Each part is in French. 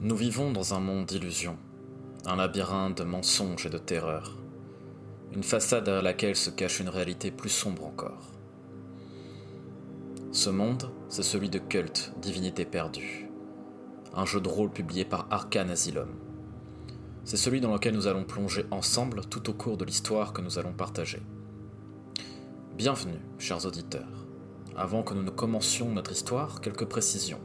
Nous vivons dans un monde d'illusions, un labyrinthe de mensonges et de terreurs, une façade derrière laquelle se cache une réalité plus sombre encore. Ce monde, c'est celui de Cult, Divinité perdue, un jeu de rôle publié par Arcane Asylum. C'est celui dans lequel nous allons plonger ensemble tout au cours de l'histoire que nous allons partager. Bienvenue, chers auditeurs. Avant que nous ne commencions notre histoire, quelques précisions.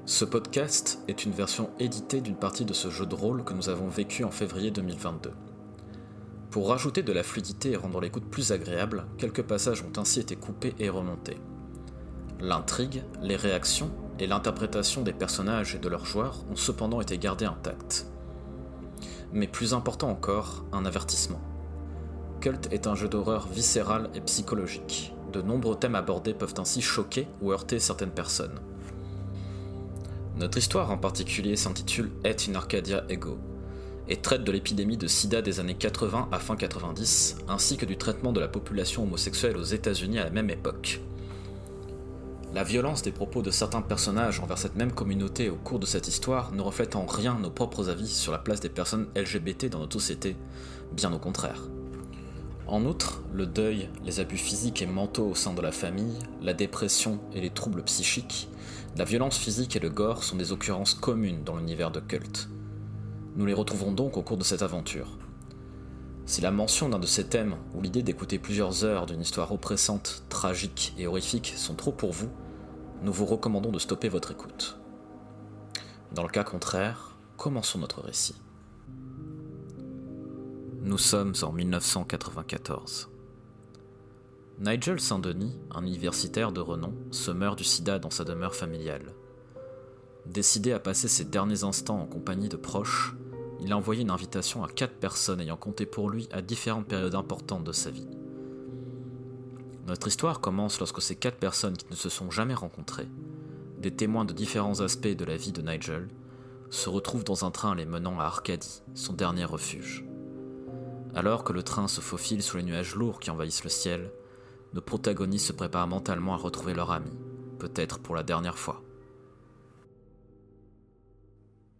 Ce podcast est une version éditée d'une partie de ce jeu de rôle que nous avons vécu en février 2022. Pour rajouter de la fluidité et rendre l'écoute plus agréable, quelques passages ont ainsi été coupés et remontés. L'intrigue, les réactions et l'interprétation des personnages et de leurs joueurs ont cependant été gardés intacts. Mais plus important encore, un avertissement. Cult est un jeu d'horreur viscéral et psychologique. De nombreux thèmes abordés peuvent ainsi choquer ou heurter certaines personnes. Notre histoire en particulier s'intitule Et in Arcadia Ego et traite de l'épidémie de sida des années 80 à fin 90, ainsi que du traitement de la population homosexuelle aux États-Unis à la même époque. La violence des propos de certains personnages envers cette même communauté au cours de cette histoire ne reflète en rien nos propres avis sur la place des personnes LGBT dans notre société, bien au contraire. En outre, le deuil, les abus physiques et mentaux au sein de la famille, la dépression et les troubles psychiques, la violence physique et le gore sont des occurrences communes dans l'univers de Cult. Nous les retrouvons donc au cours de cette aventure. Si la mention d'un de ces thèmes ou l'idée d'écouter plusieurs heures d'une histoire oppressante, tragique et horrifique sont trop pour vous, nous vous recommandons de stopper votre écoute. Dans le cas contraire, commençons notre récit. Nous sommes en 1994. Nigel Saint-Denis, un universitaire de renom, se meurt du sida dans sa demeure familiale. Décidé à passer ses derniers instants en compagnie de proches, il a envoyé une invitation à 4 personnes ayant compté pour lui à différentes périodes importantes de sa vie. Notre histoire commence lorsque ces 4 personnes qui ne se sont jamais rencontrées, des témoins de différents aspects de la vie de Nigel, se retrouvent dans un train les menant à Arcadie, son dernier refuge. Alors que le train se faufile sous les nuages lourds qui envahissent le ciel, nos protagonistes se préparent mentalement à retrouver leur ami, peut-être pour la dernière fois.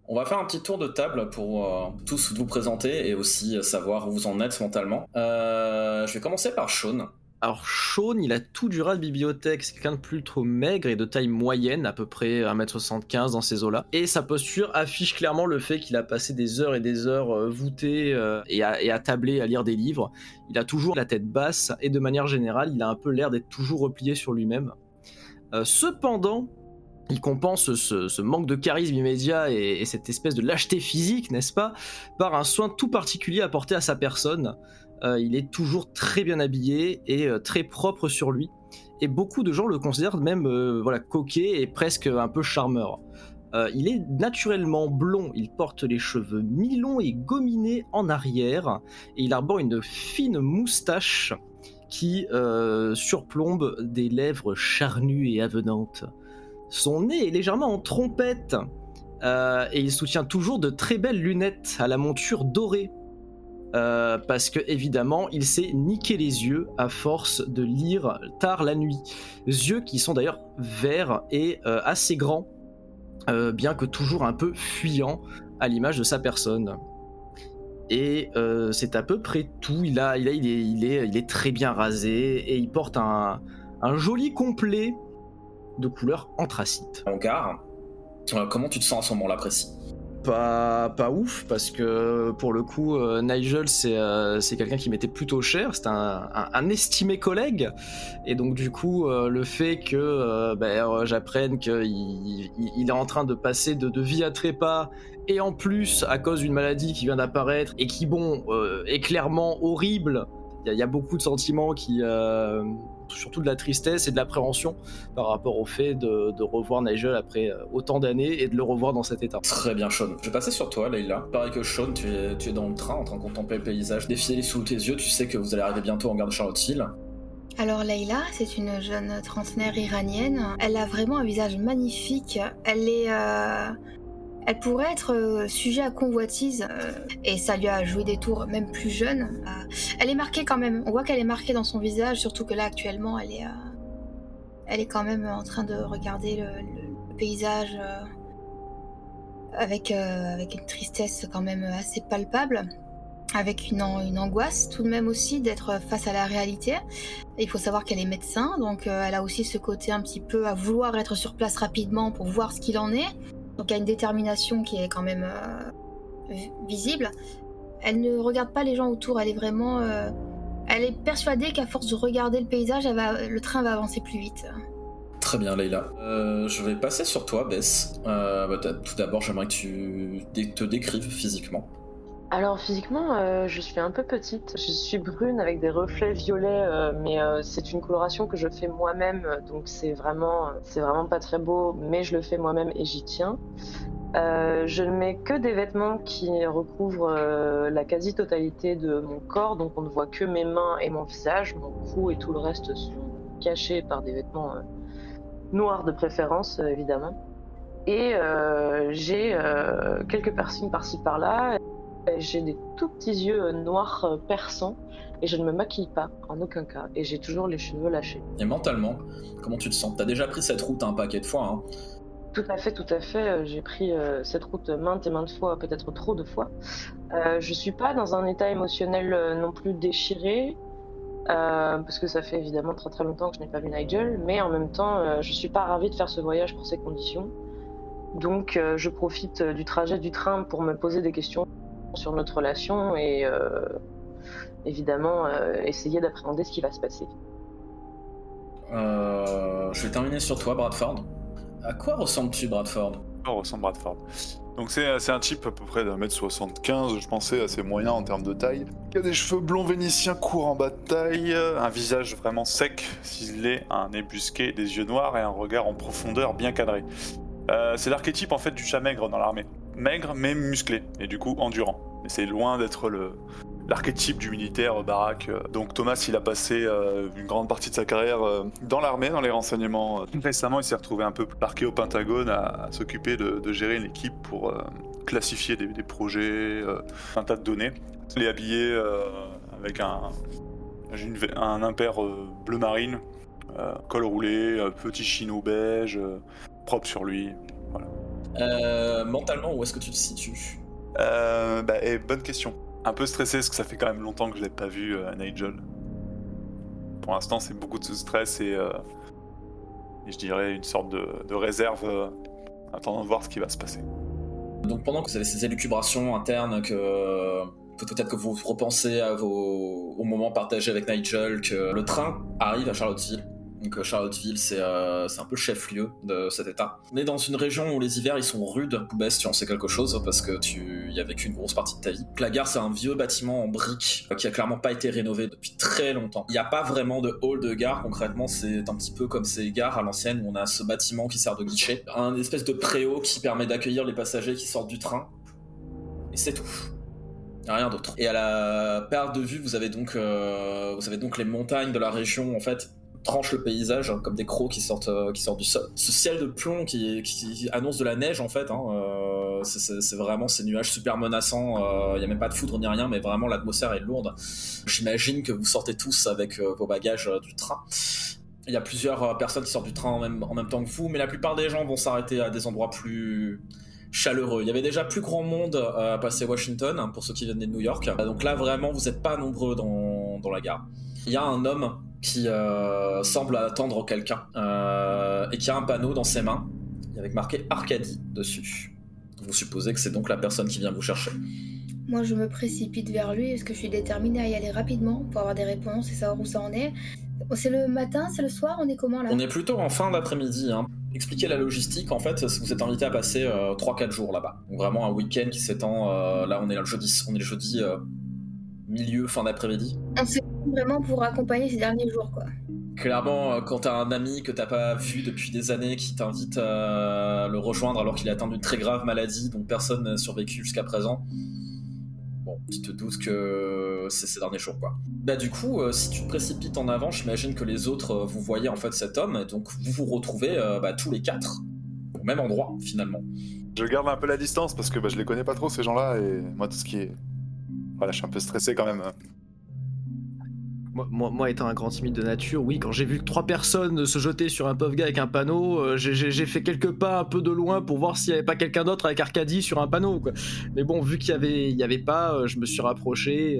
On va faire un petit tour de table pour tous vous présenter et aussi savoir où vous en êtes mentalement. Je vais commencer par Sean. Alors Sean, il a tout du rat de bibliothèque, c'est quelqu'un de plutôt maigre et de taille moyenne, à peu près 1m75 dans ces eaux-là. Et sa posture affiche clairement le fait qu'il a passé des heures et des heures voûté et à tabler, à lire des livres. Il a toujours la tête basse et de manière générale, il a un peu l'air d'être toujours replié sur lui-même. Cependant, il compense ce manque de charisme immédiat et cette espèce de lâcheté physique, n'est-ce pas, par un soin tout particulier apporté à sa personne. Il est toujours très bien habillé et très propre sur lui. Et beaucoup de gens le considèrent même coquet et presque un peu charmeur. Il est naturellement blond, il porte les cheveux mi-longs et gominés en arrière, et il arbore une fine moustache qui surplombe des lèvres charnues et avenantes. Son nez est légèrement en trompette, et il soutient toujours de très belles lunettes à la monture dorée. Parce que évidemment il s'est niqué les yeux à force de lire tard la nuit, yeux qui sont d'ailleurs verts et assez grands, bien que toujours un peu fuyants à l'image de sa personne. Et c'est à peu près tout. Il est très bien rasé et il porte un joli complet de couleur anthracite. Hangar, comment tu te sens à ce moment-là précis ? Pas ouf, parce que pour le coup Nigel c'est quelqu'un qui m'était plutôt cher, c'est un estimé collègue, et donc du coup le fait que j'apprenne qu'il est en train de passer de vie à trépas, et en plus à cause d'une maladie qui vient d'apparaître et qui est clairement horrible. Il y a beaucoup de sentiments qui surtout de la tristesse et de l'appréhension par rapport au fait de revoir Nigel après autant d'années et de le revoir dans cet état. Très bien, Sean. Je vais passer sur toi, Leïla. Pareil que Sean, tu es dans le train en train de contempler le paysage défiler sous tes yeux. Tu sais que vous allez arriver bientôt en gare de Charlottesville. Alors Leïla, c'est une jeune trentenaire iranienne. Elle a vraiment un visage magnifique. Elle pourrait être sujet à convoitise, et ça lui a joué des tours même plus jeune. Elle est marquée quand même, on voit qu'elle est marquée dans son visage, surtout que là actuellement elle est quand même en train de regarder le paysage avec une tristesse quand même assez palpable, avec une angoisse tout de même aussi d'être face à la réalité. Et il faut savoir qu'elle est médecin, donc elle a aussi ce côté un petit peu à vouloir être sur place rapidement pour voir ce qu'il en est. Donc il y a une détermination qui est quand même visible. Elle ne regarde pas les gens autour, elle est vraiment... elle est persuadée qu'à force de regarder le paysage, le train va avancer plus vite. Très bien, Leïla. Je vais passer sur toi, Bess. Tout d'abord, j'aimerais que tu te décrives physiquement. Alors physiquement, je suis un peu petite. Je suis brune avec des reflets violets, mais c'est une coloration que je fais moi-même, donc c'est vraiment pas très beau, mais je le fais moi-même et j'y tiens. Je ne mets que des vêtements qui recouvrent la quasi-totalité de mon corps, donc on ne voit que mes mains et mon visage. Mon cou et tout le reste sont cachés par des vêtements noirs de préférence, évidemment. Et j'ai quelques piercings par-ci par-là. J'ai des tout petits yeux noirs perçants et je ne me maquille pas en aucun cas et j'ai toujours les cheveux lâchés. Et mentalement, comment tu te sens ? T'as déjà pris cette route un paquet de fois, hein ? Tout à fait. J'ai pris cette route maintes et maintes fois, peut-être trop de fois. Je suis pas dans un état émotionnel non plus déchiré, parce que ça fait évidemment très très longtemps que je n'ai pas vu Nigel, mais en même temps, je suis pas ravie de faire ce voyage pour ces conditions. Donc je profite du trajet du train pour me poser des questions sur notre relation et évidemment essayer d'appréhender ce qui va se passer. Je vais terminer sur toi, Bradford. À quoi ressembles-tu, Bradford ? On ressemble Bradford. Donc c'est un type à peu près d'1m75, je pensais assez moyen en termes de taille. Il a des cheveux blonds vénitiens courts en bas de taille, un visage vraiment sec, ciselé, un nez busqué, des yeux noirs et un regard en profondeur bien cadré. C'est l'archétype en fait du chat maigre dans l'armée. Maigre mais musclé, et du coup endurant. Mais c'est loin d'être l'archétype du militaire baraque. Donc Thomas, il a passé une grande partie de sa carrière dans l'armée, dans les renseignements. Récemment, il s'est retrouvé un peu parqué au Pentagone à s'occuper de gérer une équipe pour classifier des projets, un tas de données. Il est habillé avec un impair bleu marine, col roulé, petit chino beige, propre sur lui. Voilà. Mentalement, où est-ce que tu te situes ? Bonne question. Un peu stressé parce que ça fait quand même longtemps que je l'ai pas vu Nigel. Pour l'instant, c'est beaucoup de stress et je dirais une sorte de réserve attendant de voir ce qui va se passer. Donc pendant que vous avez ces élucubrations internes, que peut-être que vous repensez au moment partagé avec Nigel, que le train arrive à Charlottesville. Donc Charlottesville, c'est un peu le chef-lieu de cet état. On est dans une région où les hivers ils sont rudes. Bess, tu en sais quelque chose parce que tu y as vécu une grosse partie de ta vie. La gare, c'est un vieux bâtiment en briques qui a clairement pas été rénové depuis très longtemps. Il n'y a pas vraiment de hall de gare concrètement, c'est un petit peu comme ces gares à l'ancienne où on a ce bâtiment qui sert de guichet, un espèce de préau qui permet d'accueillir les passagers qui sortent du train. Et c'est tout. Rien d'autre. Et à la perte de vue, vous avez donc les montagnes de la région en fait. Tranche le paysage comme des crocs qui sortent du sol. Ce ciel de plomb qui annonce de la neige en fait, c'est vraiment ces nuages super menaçants. Il y a même pas de foudre ni rien, mais vraiment l'atmosphère est lourde. J'imagine que vous sortez tous avec vos bagages du train. Il y a plusieurs personnes qui sortent du train en même temps que vous, mais la plupart des gens vont s'arrêter à des endroits plus chaleureux. Il y avait déjà plus grand monde à passer Washington pour ceux qui viennent de New York. Donc là vraiment vous n'êtes pas nombreux dans la gare. Il y a un homme qui semble attendre quelqu'un et qui a un panneau dans ses mains avec marqué Arcadie dessus. Vous supposez que c'est donc la personne qui vient vous chercher. Moi je me précipite vers lui parce que je suis déterminée à y aller rapidement pour avoir des réponses et savoir où ça en est. C'est le matin, c'est le soir, on est comment là ? On est plutôt en fin d'après-midi. Expliquez la logistique, en fait, vous êtes invité à passer 3-4 jours là-bas. Donc vraiment un week-end qui s'étend, là on est le jeudi milieu, fin d'après-midi. On s'est vraiment pour accompagner ces derniers jours quoi. Clairement, quand t'as un ami que t'as pas vu depuis des années qui t'invite à le rejoindre alors qu'il est atteint d'une très grave maladie dont personne n'a survécu jusqu'à présent, bon, tu te doutes que c'est ces derniers jours quoi. Bah du coup, si tu te précipites en avant, j'imagine que les autres, vous voyez en fait cet homme, et donc vous vous retrouvez tous les 4 au même endroit finalement. Je garde un peu la distance parce que je les connais pas trop ces gens-là et moi tout ce qui est... Voilà, je suis un peu stressé quand même. Moi, étant un grand timide de nature, oui, quand j'ai vu 3 personnes se jeter sur un pauvre gars avec un panneau, j'ai fait quelques pas un peu de loin pour voir s'il n'y avait pas quelqu'un d'autre avec Arcadie sur un panneau, quoi. Mais bon, vu qu'il y avait pas, je me suis rapproché.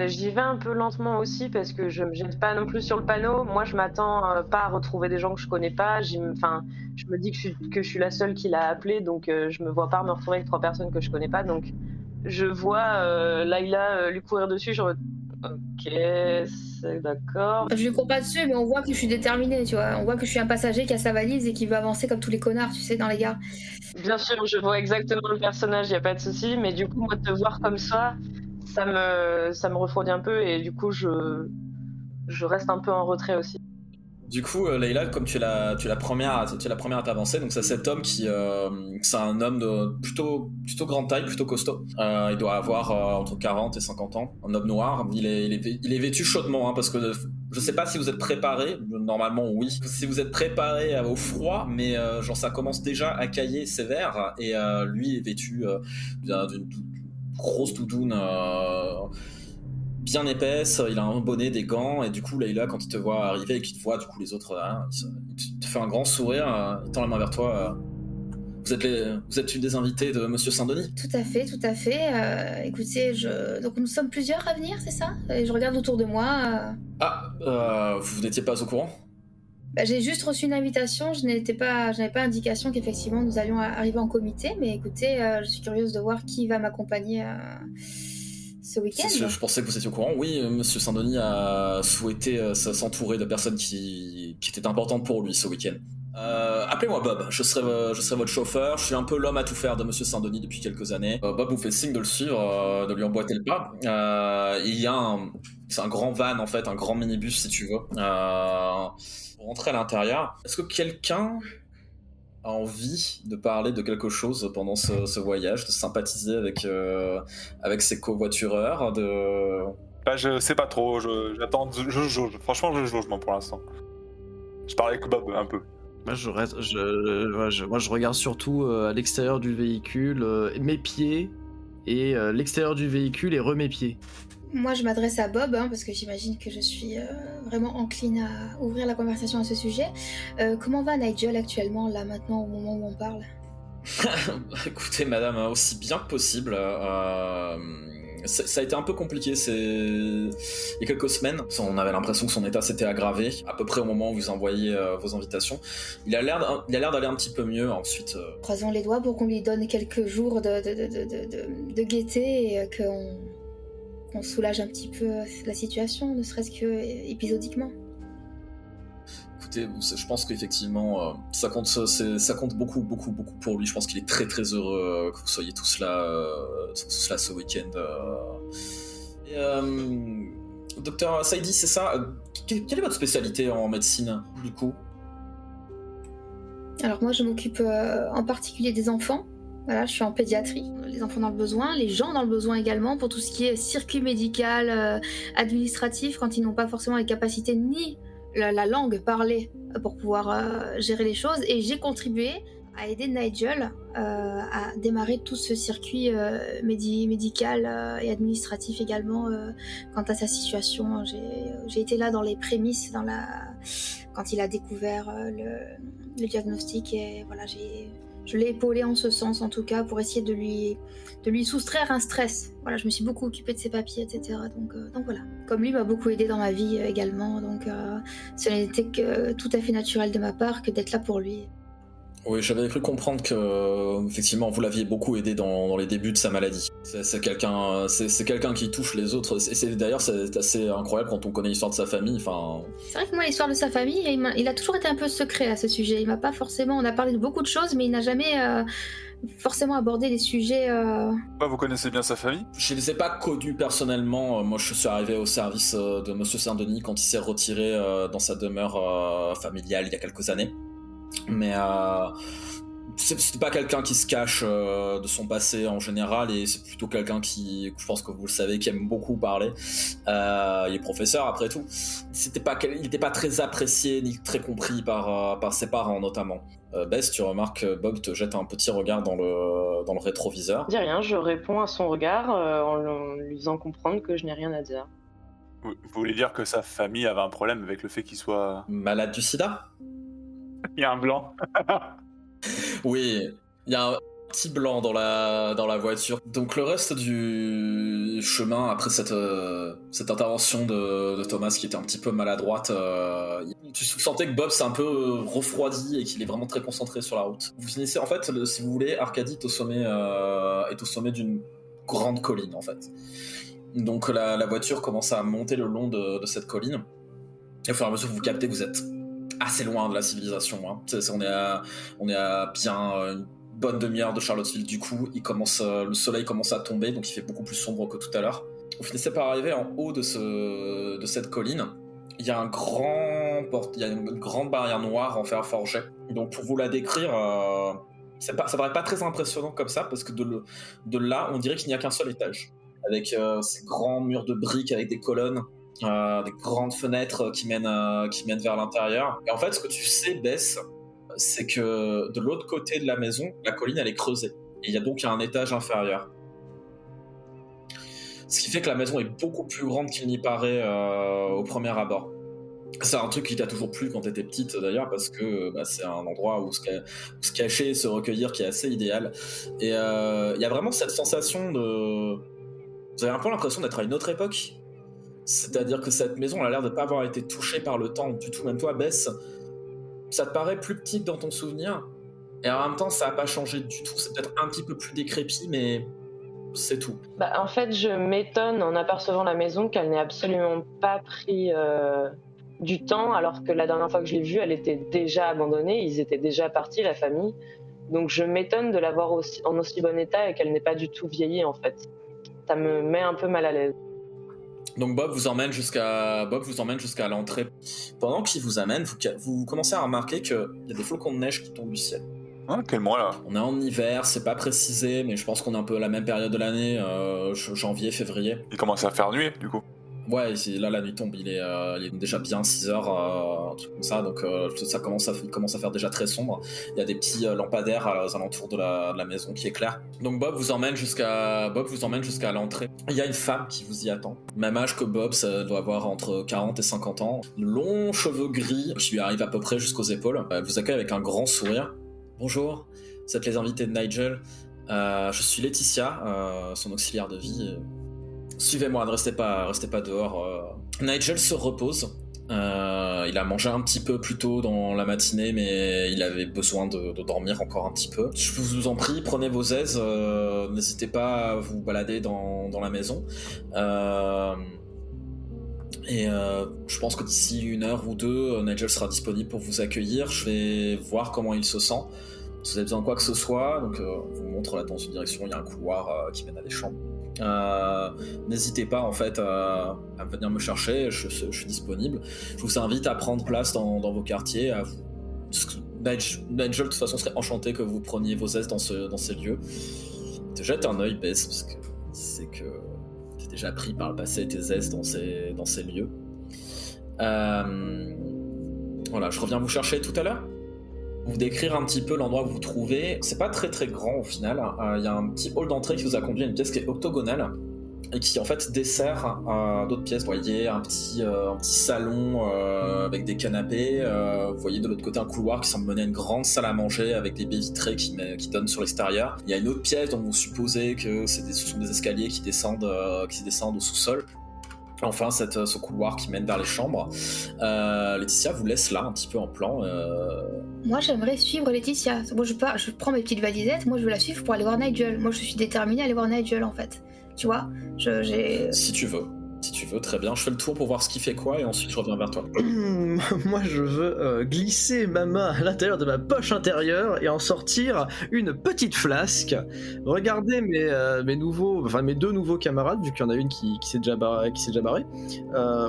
J'y vais un peu lentement aussi parce que je me jette pas non plus sur le panneau. Moi, je m'attends pas à retrouver des gens que je connais pas. Enfin, je me dis que je suis la seule qui l'a appelé, donc je me vois pas me retrouver avec 3 personnes que je connais pas. Donc, je vois Layla lui courir dessus. Je ok, c'est d'accord. Je lui cours pas dessus, mais on voit que je suis déterminée, tu vois. On voit que je suis un passager qui a sa valise et qui veut avancer comme tous les connards, tu sais, dans les gares. Bien sûr, je vois exactement le personnage, y a pas de souci. Mais du coup, moi, te voir comme ça me refroidit un peu et du coup, je reste un peu en retrait aussi. Du coup, Leïla, comme tu es la première à t'avancer, donc c'est cet homme c'est un homme de plutôt grande taille, plutôt costaud. Il doit avoir entre 40 et 50 ans, un homme noir. Il est vêtu chaudement, hein, parce que je sais pas si vous êtes préparé. Normalement, oui. Si vous êtes préparé au froid, mais genre ça commence déjà à cailler sévère. Et lui est vêtu d'une grosse doudoune. Bien épaisse, il a un bonnet, des gants, et du coup Layla, quand il te voit arriver et qu'il te voit, du coup les autres, il te fait un grand sourire, il tend la main vers toi. Vous êtes une des invitées de Monsieur Saint-Denis? Tout à fait, tout à fait. Écoutez, donc nous sommes plusieurs à venir, c'est ça? Et je regarde autour de moi. Vous n'étiez pas au courant? J'ai juste reçu une invitation, je n'avais pas indication qu'effectivement nous allions arriver en comité, mais écoutez, je suis curieuse de voir qui va m'accompagner ce week-end. Je pensais que vous étiez au courant. Oui, Monsieur Saint-Denis a souhaité s'entourer de personnes qui étaient importantes pour lui ce week-end. Appelez-moi Bob, je serai votre chauffeur, je suis un peu l'homme à tout faire de Monsieur Saint-Denis depuis quelques années. Bob vous fait signe de le suivre, de lui emboîter le pas. C'est un grand van en fait, un grand minibus si tu veux. Pour rentrer à l'intérieur, est-ce que quelqu'un a envie de parler de quelque chose pendant ce voyage, de sympathiser avec ses covoitureurs, Bah, je sais pas trop, j'attends, je jauge. Franchement, je jauge moi pour l'instant. Je parle avec Bob un peu. Moi, je regarde surtout à l'extérieur du véhicule, mes pieds, et l'extérieur du véhicule et mes pieds. Moi, je m'adresse à Bob, parce que j'imagine que je suis vraiment encline à ouvrir la conversation à ce sujet. Comment va Nigel actuellement, là, maintenant, au moment où on parle? Écoutez, madame, aussi bien que possible. Ça a été un peu compliqué il y a quelques semaines. On avait l'impression que son état s'était aggravé, à peu près au moment où vous envoyez vos invitations. Il a l'air d'aller un petit peu mieux ensuite. Croisons les doigts pour qu'on lui donne quelques jours de gaieté et qu'on soulage un petit peu la situation, ne serait-ce que épisodiquement. Écoutez, je pense qu'effectivement, ça compte beaucoup, beaucoup, beaucoup pour lui. Je pense qu'il est très, très heureux que vous soyez tous là ce week-end. Docteur Saidi, c'est ça? Quelle est votre spécialité en médecine, du coup? Alors moi, je m'occupe en particulier des enfants. Voilà, je suis en pédiatrie, les enfants dans le besoin, les gens dans le besoin également, pour tout ce qui est circuit médical, administratif, quand ils n'ont pas forcément les capacités ni la langue parlée pour pouvoir gérer les choses. Et j'ai contribué à aider Nigel à démarrer tout ce circuit médical et administratif également quant à sa situation. J'ai été là dans les prémices, quand il a découvert le diagnostic, et voilà, je l'ai épaulé en ce sens, en tout cas, pour essayer de lui soustraire un stress. Voilà, je me suis beaucoup occupée de ses papiers, etc. Donc voilà. Comme lui m'a beaucoup aidé dans ma vie également, donc ce n'était que tout à fait naturel de ma part que d'être là pour lui. Oui, j'avais cru comprendre que, effectivement, vous l'aviez beaucoup aidé dans les débuts de sa maladie. C'est quelqu'un qui touche les autres. D'ailleurs, c'est assez incroyable quand on connaît l'histoire de sa famille. Enfin... C'est vrai que moi, l'histoire de sa famille, il a toujours été un peu secret à ce sujet. Il m'a pas forcément... On a parlé de beaucoup de choses, mais il n'a jamais forcément abordé les sujets... Vous connaissez bien sa famille? Je ne les ai pas connus personnellement. Moi, je suis arrivé au service de Monsieur Saint-Denis quand il s'est retiré dans sa demeure familiale il y a quelques années. Mais c'est pas quelqu'un qui se cache de son passé en général, et c'est plutôt quelqu'un qui, je pense que vous le savez, qui aime beaucoup parler. Il est professeur après tout. Il n'était pas très apprécié ni très compris par ses parents notamment. Bess, tu remarques que Bob te jette un petit regard dans le rétroviseur. Je dis rien, je réponds à son regard en lui faisant comprendre que je n'ai rien à dire. Vous voulez dire que sa famille avait un problème avec le fait qu'il soit... Malade du sida? Il y a un blanc. Oui, il y a un petit blanc dans la voiture. Donc le reste du chemin, après cette intervention de Thomas qui était un petit peu maladroite, tu sentais que Bob s'est un peu refroidi et qu'il est vraiment très concentré sur la route. Vous finissez, en fait, si vous voulez, Arcadie est au sommet d'une grande colline, en fait. Donc la voiture commence à monter le long de cette colline. Et au fur et à mesure que vous captez, vous êtes assez loin de la civilisation. Hein. On est à bien une bonne demi-heure de Charlottesville. Du coup, le soleil commence à tomber, donc il fait beaucoup plus sombre que tout à l'heure. Vous finissez par arriver en haut de cette colline. Il y a une grande barrière noire en fer forgé. Donc pour vous la décrire, ça paraît pas très impressionnant comme ça, parce que de là, on dirait qu'il n'y a qu'un seul étage. Avec ces grands murs de briques avec des colonnes, des grandes fenêtres qui mènent vers l'intérieur. Et en fait, ce que tu sais, Bess, c'est que de l'autre côté de la maison, la colline, elle est creusée. Et il y a donc un étage inférieur. Ce qui fait que la maison est beaucoup plus grande qu'il n'y paraît au premier abord. C'est un truc qui t'a toujours plu quand t'étais petite, d'ailleurs, parce que c'est un endroit où se cacher, se recueillir, qui est assez idéal. Et il y a vraiment cette sensation de... Vous avez un peu l'impression d'être à une autre époque. C'est-à-dire que cette maison, elle a l'air de ne pas avoir été touchée par le temps du tout. Même toi, Bess, ça te paraît plus petit que dans ton souvenir. Et en même temps, ça n'a pas changé du tout. C'est peut-être un petit peu plus décrépit, mais c'est tout. En fait, je m'étonne en apercevant la maison qu'elle n'ait absolument pas pris du temps, alors que la dernière fois que je l'ai vue, elle était déjà abandonnée. Ils étaient déjà partis, la famille. Donc je m'étonne de la voir en aussi bon état et qu'elle n'ait pas du tout vieilli, en fait. Ça me met un peu mal à l'aise. Donc Bob vous emmène jusqu'à l'entrée. Pendant qu'il vous amène, vous commencez à remarquer qu'il y a des flocons de neige qui tombent du ciel. Ah, quel mois là? On est en hiver, c'est pas précisé, mais je pense qu'on est un peu à la même période de l'année, janvier, février. Il commence à faire nuit, du coup. Ouais, là la nuit tombe, il est déjà bien 6h, un truc comme ça, donc il commence à faire déjà très sombre. Il y a des petits lampadaires aux alentours de la maison qui éclairent. Donc Bob vous emmène jusqu'à l'entrée. Il y a une femme qui vous y attend. Même âge que Bob, ça doit avoir entre 40 et 50 ans. Longs cheveux gris qui lui arrivent à peu près jusqu'aux épaules. Elle vous accueille avec un grand sourire. Bonjour, vous êtes les invités de Nigel. Je suis Laetitia, son auxiliaire de vie. Suivez-moi, ne restez pas dehors. Nigel se repose. Il a mangé un petit peu plus tôt dans la matinée, mais il avait besoin de dormir encore un petit peu. Je vous en prie, prenez vos aises. N'hésitez pas à vous balader dans la maison. Je pense que d'ici 1 heure ou 2, Nigel sera disponible pour vous accueillir. Je vais voir comment il se sent. Si vous avez besoin de quoi que ce soit, donc on vous montre là dans une direction, il y a un couloir qui mène à des chambres. N'hésitez pas en fait à venir me chercher, je suis disponible. Je vous invite à prendre place dans vos quartiers. Nigel de toute façon serait enchanté que vous preniez vos aises dans ces lieux. Te jette un œil, Bess, parce que c'est que t'es déjà pris par le passé tes aises dans ces lieux. Voilà, je reviens vous chercher tout à l'heure. Vous décrire un petit peu l'endroit que vous trouvez. C'est pas très très grand au final. Il y a un petit hall d'entrée qui vous a conduit à une pièce qui est octogonale et qui en fait dessert d'autres pièces. Vous voyez un petit salon avec des canapés. Vous voyez de l'autre côté un couloir qui semble mener à une grande salle à manger avec des baies vitrées qui donnent sur l'extérieur. Il y a une autre pièce dont vous supposez que ce sont des escaliers qui descendent au sous-sol. Enfin, ce couloir qui mène vers les chambres. Laetitia vous laisse là, un petit peu en plan. Moi, j'aimerais suivre Laetitia. Moi, je prends mes petites valisettes. Moi, je veux la suivre pour aller voir Nigel. Moi, je suis déterminée à aller voir Nigel, en fait. Tu vois, Si tu veux, très bien. Je fais le tour pour voir ce qui fait quoi et ensuite je reviens vers toi. Moi, je veux glisser ma main à l'intérieur de ma poche intérieure et en sortir une petite flasque. Regardez mes 2 nouveaux camarades, vu qu'il y en a une qui s'est déjà barrée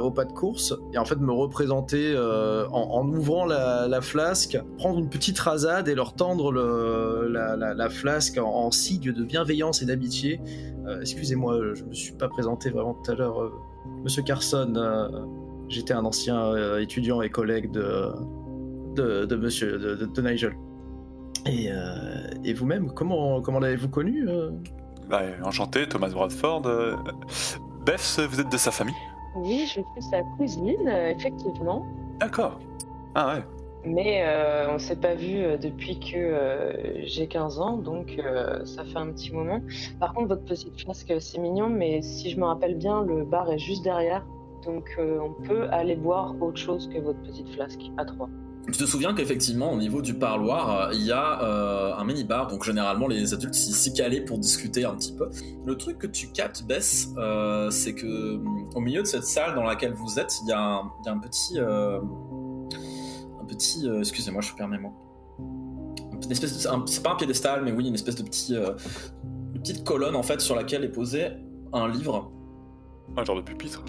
au pas de course, et en fait me représenter en ouvrant la flasque, prendre une petite rasade et leur tendre la flasque en signe de bienveillance et d'amitié. Excusez-moi, je me suis pas présenté vraiment tout à l'heure, Monsieur Carson. J'étais un ancien étudiant et collègue de Nigel. Et vous-même, comment l'avez-vous connu Enchanté, Thomas Bradford. Bess, vous êtes de sa famille? Oui, je suis sa cousine, effectivement. D'accord. Ah ouais. Mais on s'est pas vu depuis que j'ai 15 ans, donc ça fait un petit moment. Par contre, votre petite flasque, c'est mignon, mais si je me rappelle bien, le bar est juste derrière. Donc on peut aller boire autre chose que votre petite flasque, à 3. Tu te souviens qu'effectivement, au niveau du parloir, il y a un mini-bar, donc généralement les adultes s'y calaient pour discuter un petit peu. Le truc que tu captes, Bess, c'est que au milieu de cette salle dans laquelle vous êtes, il y a un petit... excusez-moi, je perds mes mots. C'est pas un piédestal, mais oui, une espèce de petite colonne en fait sur laquelle est posé un livre. Un genre de pupitre.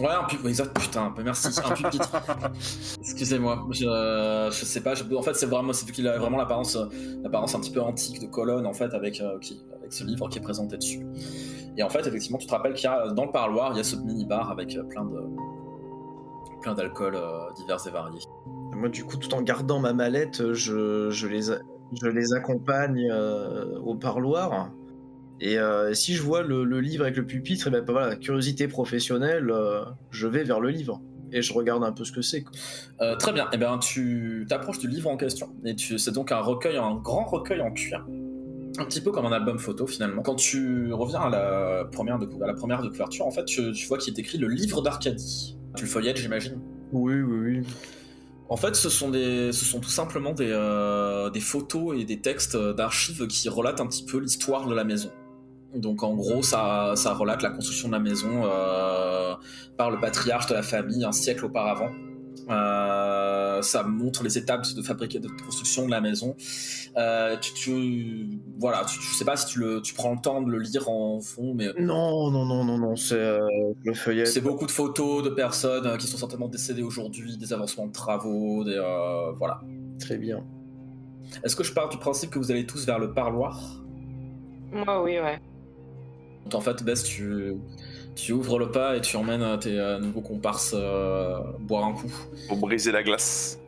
Ouais, exact, putain, merci, un pupitre. Excusez-moi, je sais pas, en fait c'est vu qu'il a vraiment l'apparence un petit peu antique de colonne en fait avec ce livre qui est présenté dessus. Et en fait effectivement tu te rappelles qu'il y a dans le parloir il y a ce mini bar avec plein d'alcools divers et variés. Moi, du coup, tout en gardant ma mallette, je les accompagne au parloir. Et si je vois le livre avec le pupitre, et ben voilà, curiosité professionnelle, je vais vers le livre. Et je regarde un peu ce que c'est. Très bien, et ben tu t'approches du livre en question. Et c'est donc un grand recueil en cuir. Un petit peu comme un album photo finalement. Quand tu reviens à la première de couverture, en fait, tu vois qu'il est écrit le livre d'Arcadie. Tu le feuillettes, j'imagine. Oui. En fait, ce sont tout simplement des photos et des textes d'archives qui relatent un petit peu l'histoire de la maison. Donc en gros, ça relate la construction de la maison par le patriarche de la famille un siècle auparavant. Ça montre les étapes de construction de la maison. Je sais pas si tu prends le temps de le lire en fond, mais Non, c'est le feuillet. c'est beaucoup de photos de personnes qui sont certainement décédées aujourd'hui, des avancements de travaux, voilà. Très bien. Est-ce que je pars du principe que vous allez tous vers le parloir ? Moi, oui, ouais. Donc, en fait, Bess, tu ouvres le pas et tu emmènes tes nouveaux comparses boire un coup. Pour briser la glace.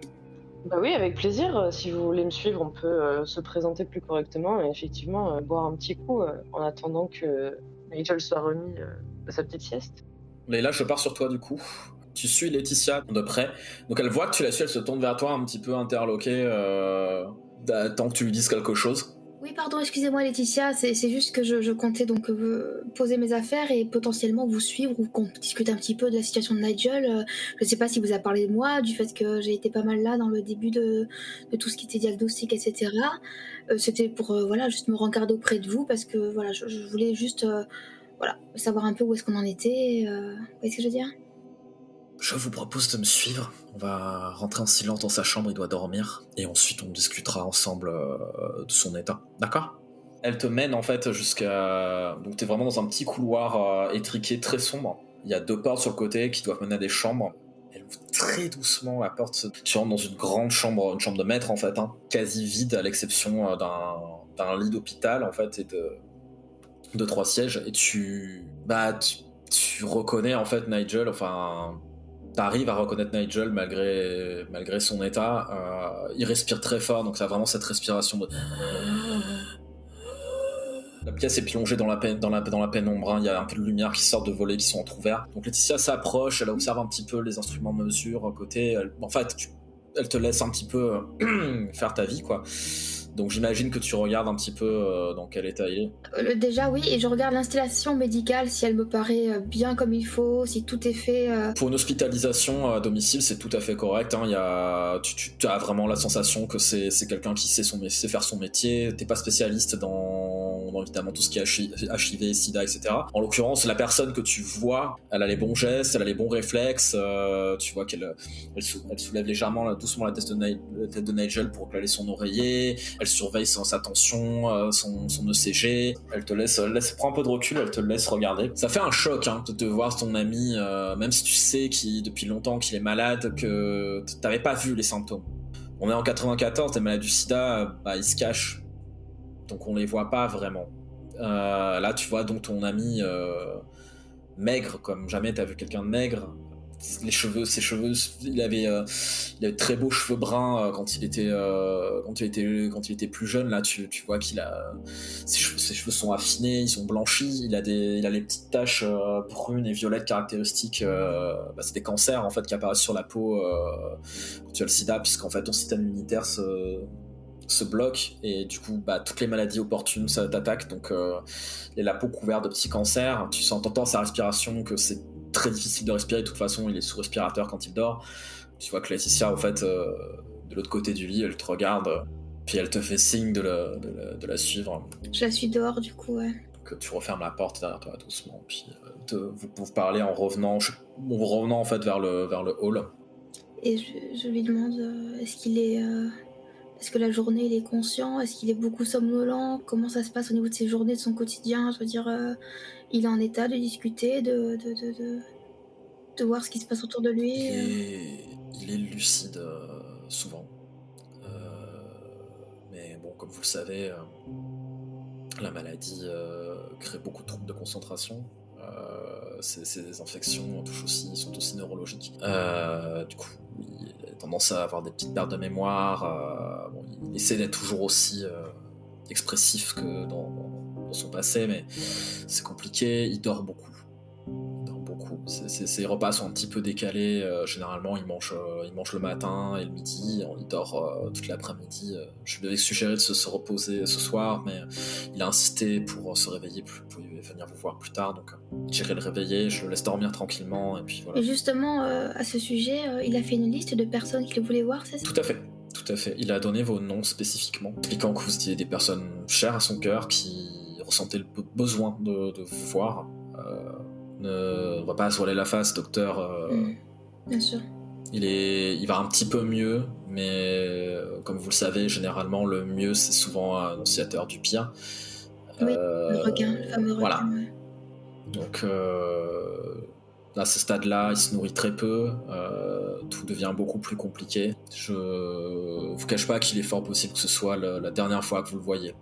Bah oui, avec plaisir. Si vous voulez me suivre, on peut se présenter plus correctement et effectivement boire un petit coup en attendant que Nigel soit remis de sa petite sieste. Et là, je pars sur toi du coup. Tu suis Laetitia de près. Donc elle voit que tu la suis, elle se tourne vers toi un petit peu interloquée, tant que tu lui dises quelque chose. Oui, pardon, excusez-moi Laetitia, c'est juste que je comptais donc poser mes affaires et potentiellement vous suivre ou qu'on discute un petit peu de la situation de Nigel. Je sais pas si vous a parlé de moi, du fait que j'ai été pas mal là dans le début de tout ce qui était diagnostic, etc. C'était pour juste me rencarder auprès de vous parce que voilà, je voulais juste savoir un peu où est-ce qu'on en était. Vous voyez ce que je veux dire ? Je vous propose de me suivre. On va rentrer en silence dans sa chambre, il doit dormir. Et ensuite, on discutera ensemble de son état. D'accord ? Elle te mène en fait jusqu'à... Donc t'es vraiment dans un petit couloir étriqué très sombre. Il y a 2 portes sur le côté qui doivent mener à des chambres. Elle ouvre très doucement la porte. Tu rentres dans une grande chambre, une chambre de maître en fait, quasi vide à l'exception d'un lit d'hôpital en fait et de 3 sièges. Et tu reconnais en fait Nigel, enfin... T'arrives à reconnaître Nigel malgré son état. Il respire très fort, donc ça a vraiment cette respiration de... La pièce est plongée dans la pénombre, il y a un peu de lumière qui sort de volets qui sont entrouverts. Donc Laetitia s'approche, elle observe un petit peu les instruments de mesure à côté. Elle te laisse un petit peu faire ta vie, quoi. Donc j'imagine que tu regardes un petit peu dans quel état il est. Déjà oui, et je regarde l'installation médicale, si elle me paraît bien comme il faut, si tout est fait... Pour une hospitalisation à domicile, c'est tout à fait correct. Tu as vraiment la sensation que c'est quelqu'un qui sait faire son métier. T'es pas spécialiste dans évidemment tout ce qui est HIV, SIDA, etc. En l'occurrence, la personne que tu vois, elle a les bons gestes, elle a les bons réflexes. Tu vois qu'elle soulève légèrement, doucement la tête de Nigel pour caler son oreiller. Elle surveille sa tension, son ECG. Elle te laisse prends un peu de recul, elle te laisse regarder. Ça fait un choc de te voir ton ami, même si tu sais depuis longtemps qu'il est malade, que t'avais pas vu les symptômes. On est en 94, les malades du sida, ils se cachent. Donc on les voit pas vraiment. Là tu vois donc ton ami maigre comme jamais t'as vu quelqu'un de maigre, ses cheveux, il avait de très beaux cheveux bruns quand il était plus jeune. Là, tu vois ses cheveux sont affinés, ils sont blanchis. Il a les petites taches brunes et violettes caractéristiques. C'est des cancers en fait qui apparaissent sur la peau quand tu as le sida, puisqu'en fait ton système immunitaire se bloque et du coup toutes les maladies opportunes ça t'attaque, donc il a la peau couverte de petits cancers. T'entends sa respiration que c'est très difficile de respirer. De toute façon il est sous respirateur quand il dort. Tu vois que Laetitia en fait de l'autre côté du lit elle te regarde puis elle te fait signe de la suivre. Je la suis dehors du coup, ouais. Donc tu refermes la porte derrière toi doucement, puis vous parlez en revenant en fait vers le hall. Et je lui demande est-ce que la journée il est conscient? Est-ce qu'il est beaucoup somnolent? Comment ça se passe au niveau de ses journées, de son quotidien? Je veux dire, il est en état de discuter, de voir ce qui se passe autour de lui? Il est lucide souvent. Mais bon, comme vous le savez, la maladie crée beaucoup de troubles de concentration. Ces infections sont aussi neurologiques. Du coup, il a tendance à avoir des petites pertes de mémoire. Il essaie d'être toujours aussi expressif que dans son passé, mais c'est compliqué. Il dort beaucoup. Ses repas sont un petit peu décalés. Généralement, il mange le matin et le midi. Il dort toute l'après-midi. Je lui avais suggéré de se reposer ce soir, mais il a insisté pour se réveiller, pour venir vous voir plus tard. Donc, j'irai le réveiller, je le laisse dormir tranquillement. Et puis voilà. Et justement, à ce sujet, il a fait une liste de personnes qu'il voulait voir, c'est ça? Tout à fait. Il a donné vos noms spécifiquement, expliquant que vous étiez des personnes chères à son cœur qui ressentaient le besoin de vous voir. On va pas se voiler la face, docteur. Bien sûr. Il va un petit peu mieux, mais comme vous le savez, généralement le mieux c'est souvent annonciateur du pire. Oui, le requin, le fameux requin. Voilà. Ouais. Donc à ce stade-là, il se nourrit très peu, tout devient beaucoup plus compliqué. Je vous cache pas qu'il est fort possible que ce soit la dernière fois que vous le voyez.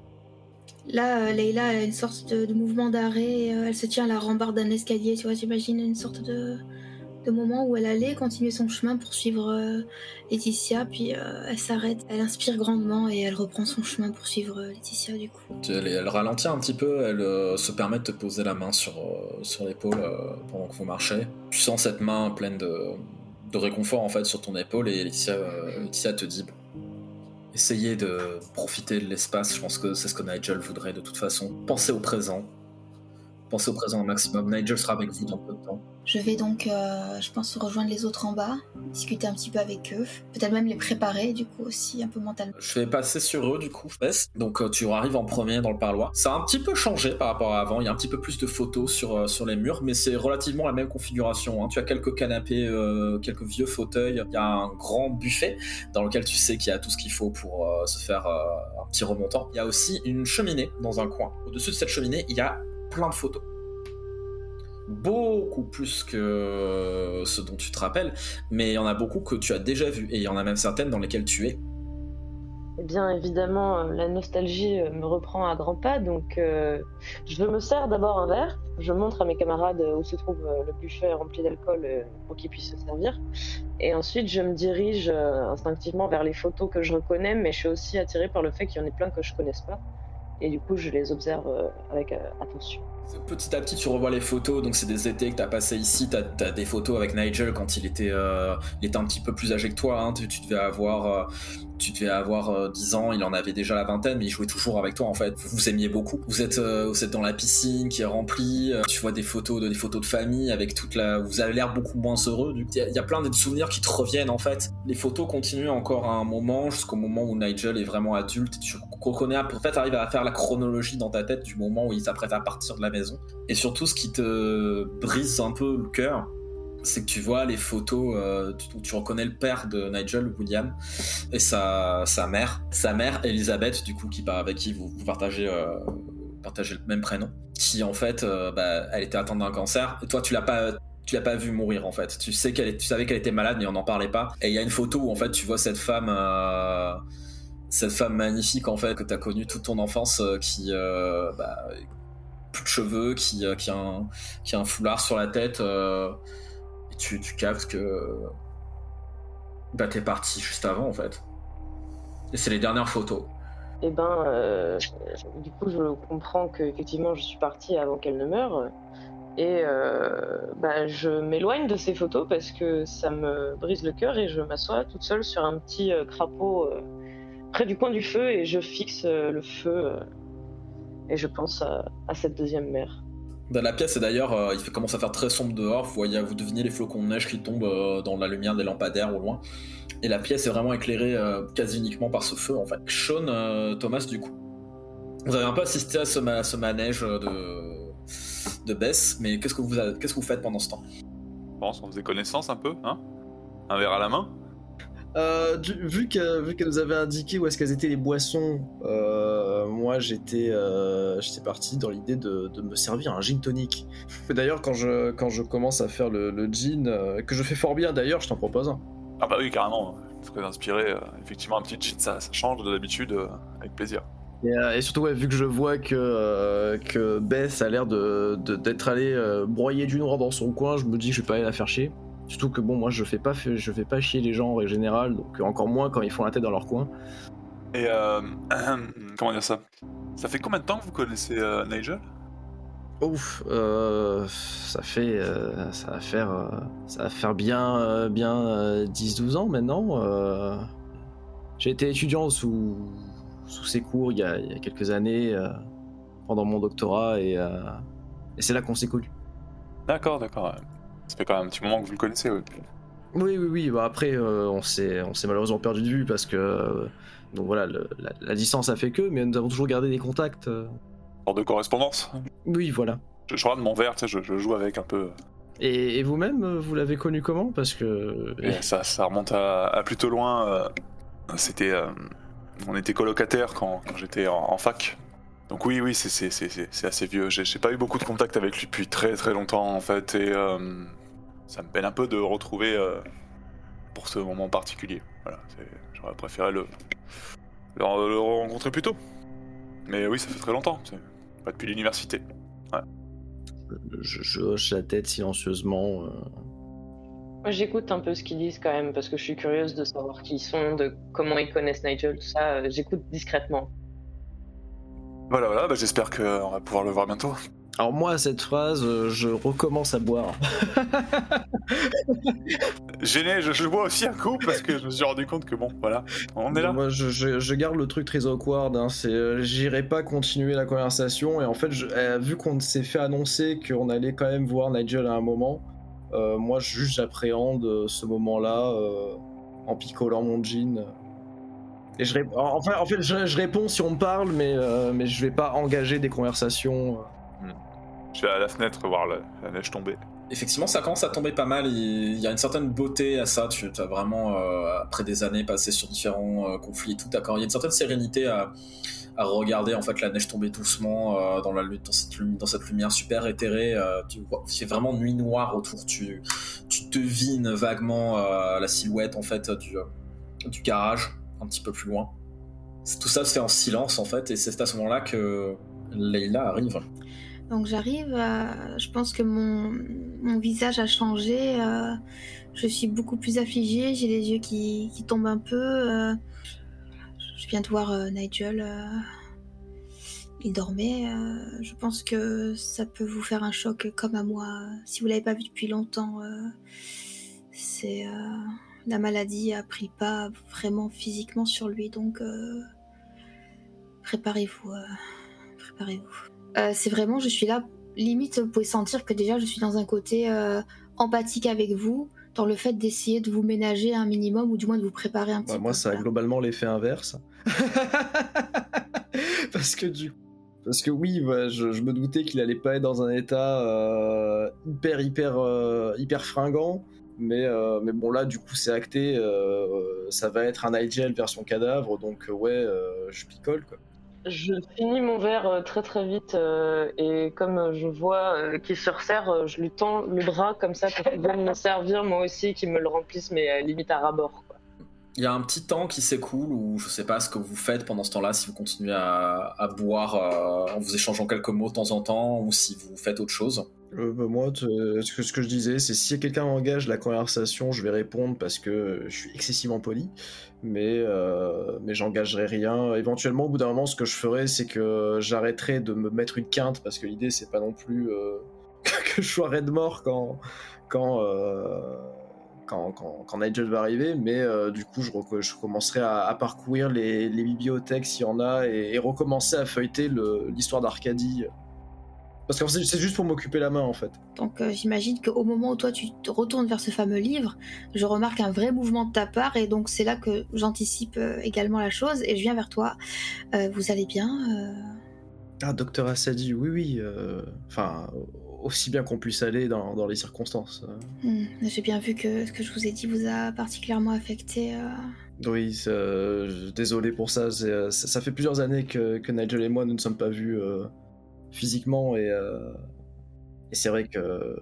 Là, Leïla, elle a une sorte de mouvement d'arrêt. Elle se tient à la rambarde d'un escalier, tu vois, j'imagine une sorte de moment où elle allait continuer son chemin pour suivre Laetitia, puis elle s'arrête, elle inspire grandement et elle reprend son chemin pour suivre Laetitia du coup. Elle ralentit un petit peu, elle se permet de te poser la main sur l'épaule pendant que vous marchez. Tu sens cette main pleine de réconfort en fait sur ton épaule et Laetitia te dit essayez de profiter de l'espace, je pense que c'est ce que Nigel voudrait de toute façon. Pensez au présent au maximum. Nigel sera avec vous dans peu de temps. Je vais donc, je pense, rejoindre les autres en bas, discuter un petit peu avec eux, peut-être même les préparer du coup aussi un peu mentalement. Je vais passer sur eux du coup. Donc tu arrives en premier dans le parloir. Ça a un petit peu changé par rapport à avant, il y a un petit peu plus de photos sur les murs, mais c'est relativement la même configuration. Hein. Tu as quelques canapés, quelques vieux fauteuils, il y a un grand buffet dans lequel tu sais qu'il y a tout ce qu'il faut pour se faire un petit remontant. Il y a aussi une cheminée dans un coin. Au-dessus de cette cheminée, il y a plein de photos. Beaucoup plus que ce dont tu te rappelles, mais il y en a beaucoup que tu as déjà vues, et il y en a même certaines dans lesquelles tu es. Eh bien, évidemment, la nostalgie me reprend à grands pas, donc je me sers d'abord un verre, je montre à mes camarades où se trouve le buffet rempli d'alcool pour qu'ils puissent se servir, et ensuite je me dirige instinctivement vers les photos que je reconnais, mais je suis aussi attirée par le fait qu'il y en ait plein que je connaisse pas, et du coup je les observe avec attention. Petit à petit, tu revois les photos, donc c'est des étés que t'as passé ici, t'as des photos avec Nigel quand il était un petit peu plus âgé que toi, hein. Tu devais avoir 10 ans, il en avait déjà la vingtaine, mais il jouait toujours avec toi en fait. Vous vous aimiez beaucoup. Vous êtes dans la piscine qui est remplie, tu vois des photos de famille avec vous avez l'air beaucoup moins heureux. Il y a plein de souvenirs qui te reviennent en fait. Les photos continuent encore à un moment, jusqu'au moment où Nigel est vraiment adulte, et tu reconnais, en fait, t'arrives à faire la chronologie dans ta tête du moment où il s'apprête à partir de la maison. Et surtout, ce qui te brise un peu le cœur, c'est que tu vois les photos où tu reconnais le père de Nigel, William, et sa mère, Elisabeth, du coup, avec qui vous partagez le même prénom, qui en fait, elle était atteinte d'un cancer, et toi tu l'as pas vu mourir en fait. Tu savais qu'elle était malade, mais on n'en parlait pas. Et il y a une photo où en fait tu vois cette femme magnifique en fait que t'as connue toute ton enfance, qui plus de cheveux, qui a un foulard sur la tête. Et tu captes que t'es parti juste avant en fait. Et c'est les dernières photos. Et du coup, je comprends qu'effectivement, je suis partie avant qu'elle ne meure. Et je m'éloigne de ces photos parce que ça me brise le cœur et je m'assois toute seule sur un petit crapaud près du coin du feu et je fixe le feu et je pense à cette deuxième mère. Dans la pièce, et d'ailleurs, commence à faire très sombre dehors. Vous devinez les flocons de neige qui tombent dans la lumière des lampadaires au loin. Et la pièce est vraiment éclairée quasi uniquement par ce feu, en fait. Sean, Thomas, du coup, vous avez un peu assisté à ce manège de Bess, mais qu'est-ce que vous faites pendant ce temps? Je pense on faisait connaissance un peu, hein? Un verre à la main? Vu qu'elle nous avait indiqué où est-ce qu'elles étaient les boissons, moi j'étais parti dans l'idée de me servir un gin tonic. D'ailleurs quand je commence à faire le gin, que je fais fort bien d'ailleurs, je t'en propose un. Ah bah oui, carrément, très inspiré, effectivement un petit gin ça change de d'habitude, avec plaisir. Et surtout vu que je vois que Bess a l'air d'être allée broyer du noir dans son coin, je me dis que je vais pas aller la faire chier. Surtout que bon, moi je fais pas chier les gens en règle générale, donc encore moins quand ils font la tête dans leur coin. Et comment dire ça? Ça fait combien de temps que vous connaissez Nigel? Ouf, ça va faire bien 10-12 ans maintenant. J'ai été étudiant sous ses cours il y a quelques années pendant mon doctorat et c'est là qu'on s'est connus. D'accord. Ça fait quand même un petit moment que vous le connaissez, oui. Oui. Bah après, on s'est malheureusement perdu de vue parce que donc voilà, la distance a fait que, mais nous avons toujours gardé des contacts. Hors de correspondance. Oui, voilà. Je regarde mon verre, tu sais, je joue avec un peu. Et vous-même, vous l'avez connu comment? Parce que ça remonte à plutôt loin. On était colocataires quand j'étais en fac. Donc oui, c'est assez vieux. J'ai pas eu beaucoup de contact avec lui depuis très très longtemps en fait, et ça me peine un peu de retrouver pour ce moment particulier. Voilà, j'aurais préféré le rencontrer plus tôt. Mais oui, ça fait très longtemps, pas depuis l'université. Ouais. Je hoche la tête silencieusement. Moi, j'écoute un peu ce qu'ils disent quand même parce que je suis curieuse de savoir qui ils sont, de comment ils connaissent Nigel, tout ça. J'écoute discrètement. Voilà, j'espère qu'on va pouvoir le voir bientôt. Alors moi, à cette phrase, je recommence à boire. Gêné, je bois aussi un coup parce que je me suis rendu compte que bon, voilà, on est là. Moi, je garde le truc très awkward, hein, j'irai pas continuer la conversation, et en fait, vu qu'on s'est fait annoncer qu'on allait quand même voir Nigel à un moment, moi, j'appréhende ce moment-là en picolant mon gin. Et je réponds si on me parle, mais je vais pas engager des conversations. Je vais à la fenêtre voir la neige tomber. Effectivement, ça commence à tomber pas mal. Il y a une certaine beauté à ça. Tu as vraiment, après des années passées sur différents conflits et tout, d'accord. Il y a une certaine sérénité à regarder en fait la neige tomber doucement dans cette lumière super éthérée. Il fait vraiment nuit noire autour. Tu devines vaguement la silhouette en fait du garage un petit peu plus loin. Tout ça se fait en silence en fait, et c'est à ce moment-là que Leila arrive. Donc j'arrive, je pense que mon visage a changé, je suis beaucoup plus affligée, j'ai les yeux qui tombent un peu. Je viens de voir Nigel, il dormait, je pense que ça peut vous faire un choc comme à moi. Si vous l'avez pas vu depuis longtemps, la maladie a pris pas vraiment physiquement sur lui, donc préparez-vous. C'est vraiment, je suis là, limite vous pouvez sentir que déjà je suis dans un côté empathique avec vous, dans le fait d'essayer de vous ménager un minimum, ou du moins de vous préparer un petit peu. Moi ça a globalement l'effet inverse. Parce que oui, je me doutais qu'il allait pas être dans un état hyper fringant, mais bon là du coup c'est acté, ça va être un Nigel version cadavre, donc je picole quoi. Je finis mon verre très très vite et comme je vois qu'il se resserre, je lui tends le bras comme ça pour qu'il vienne me servir moi aussi, qu'il me le remplisse, mais limite à ras-bord, quoi. Il y a un petit temps qui s'écoule où je sais pas ce que vous faites pendant ce temps-là, si vous continuez à boire en vous échangeant quelques mots de temps en temps, ou si vous faites autre chose. Moi, ce que je disais, c'est si quelqu'un engage la conversation, je vais répondre parce que je suis excessivement poli, mais j'engagerai rien. Éventuellement, au bout d'un moment, ce que je ferai, c'est que j'arrêterai de me mettre une quinte parce que l'idée, c'est pas non plus que je sois raide mort quand, euh, quand Nigel va arriver, mais du coup, je commencerai à parcourir les bibliothèques s'il y en a et recommencer à feuilleter l'histoire d'Arcadie. Parce que c'est juste pour m'occuper la main en fait. Donc j'imagine qu'au moment où toi tu te retournes vers ce fameux livre, je remarque un vrai mouvement de ta part et donc c'est là que j'anticipe également la chose et je viens vers toi. Vous allez bien Ah, Docteur Assadi, oui, oui. Enfin, aussi bien qu'on puisse aller dans les circonstances. J'ai bien vu que ce que je vous ai dit vous a particulièrement affecté. Oui, désolé pour ça. Ça fait plusieurs années que Nigel et moi nous ne sommes pas vus physiquement et c'est vrai que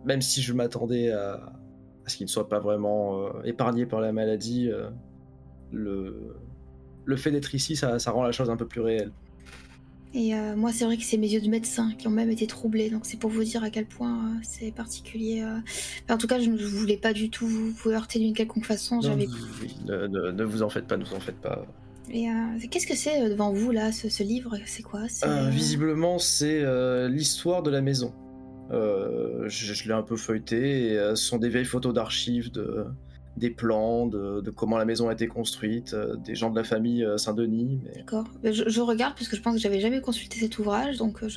même si je m'attendais à ce qu'il ne soit pas vraiment épargné par la maladie, le fait d'être ici, ça rend la chose un peu plus réelle. Et moi, c'est vrai que c'est mes yeux de médecin qui ont même été troublés, donc c'est pour vous dire à quel point c'est particulier. Enfin, en tout cas, je ne voulais pas du tout vous heurter d'une quelconque façon. Non, oui, ne vous en faites pas, ne vous en faites pas. Et qu'est-ce que c'est devant vous là, ce livre? C'est quoi? Visiblement, c'est l'histoire de la maison. Je l'ai un peu feuilleté, et ce sont des vieilles photos d'archives, des plans, de comment la maison a été construite, des gens de la famille Saint-Denis. Mais... D'accord. Je regarde parce que je pense que j'avais jamais consulté cet ouvrage, donc Mais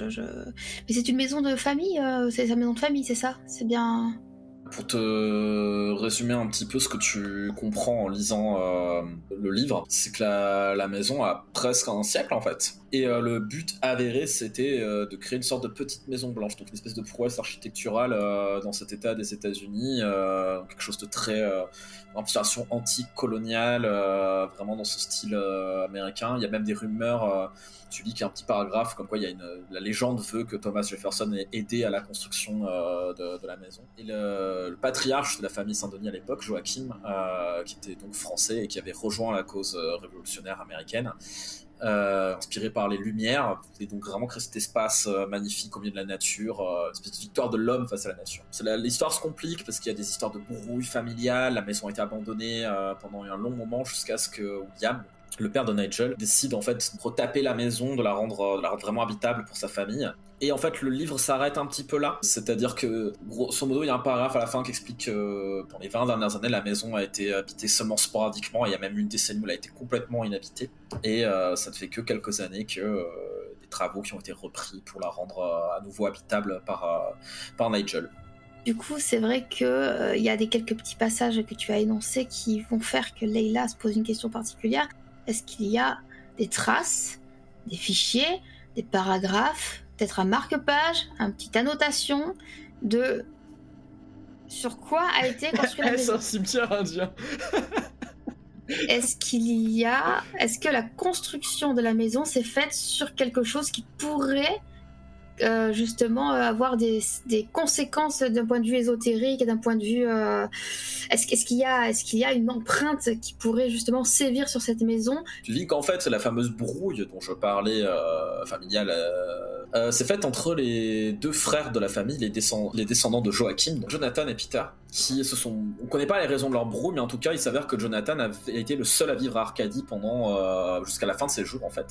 c'est une maison de famille, c'est sa maison de famille, c'est ça? C'est bien. Pour te résumer un petit peu ce que tu comprends en lisant le livre, c'est que la maison a presque un siècle en fait. Et le but avéré, c'était de créer une sorte de petite maison blanche, donc une espèce de prouesse architecturale dans cet état des États-Unis, quelque chose de très inspiration antique, coloniale, vraiment dans ce style américain. Il y a même des rumeurs. Tu lis qu'il y a un petit paragraphe comme quoi la légende veut que Thomas Jefferson ait aidé à la construction de la maison. Et le patriarche de la famille Saint-Denis à l'époque, Joachim, qui était donc français et qui avait rejoint la cause révolutionnaire américaine, inspiré par les Lumières, et donc vraiment créé cet espace magnifique au milieu de la nature, une espèce de victoire de l'homme face à la nature. L'histoire se complique parce qu'il y a des histoires de brouille familiale, la maison a été abandonnée pendant un long moment jusqu'à ce que William, le père de Nigel, décide en fait de retaper la maison, de la rendre vraiment habitable pour sa famille. Et en fait, le livre s'arrête un petit peu là. C'est-à-dire que, grosso modo, il y a un paragraphe à la fin qui explique que dans les 20 dernières années, la maison a été habitée seulement sporadiquement. Il y a même une décennie où elle a été complètement inhabitée. Et ça ne fait que quelques années que des travaux qui ont été repris pour la rendre à nouveau habitable par Nigel. Du coup, c'est vrai que y a quelques petits passages que tu as énoncés qui vont faire que Leila se pose une question particulière. Est-ce qu'il y a des traces, des fichiers, des paragraphes, peut-être un marque-page, une petite annotation de sur quoi a été construite la maison? C'est un cimetière indien. Est-ce que la construction de la maison s'est faite sur quelque chose qui pourrait justement avoir des conséquences d'un point de vue ésotérique et d'un point de vue est-ce qu'il y a une empreinte qui pourrait justement sévir sur cette maison? Tu dis qu'en fait c'est la fameuse brouille dont je parlais familiale c'est faite entre les deux frères de la famille, les descendants de Joachim, donc Jonathan et Peter, qui on connaît pas les raisons de leur brouille, mais en tout cas il s'avère que Jonathan avait été le seul à vivre à Arcadie pendant jusqu'à la fin de ses jours en fait,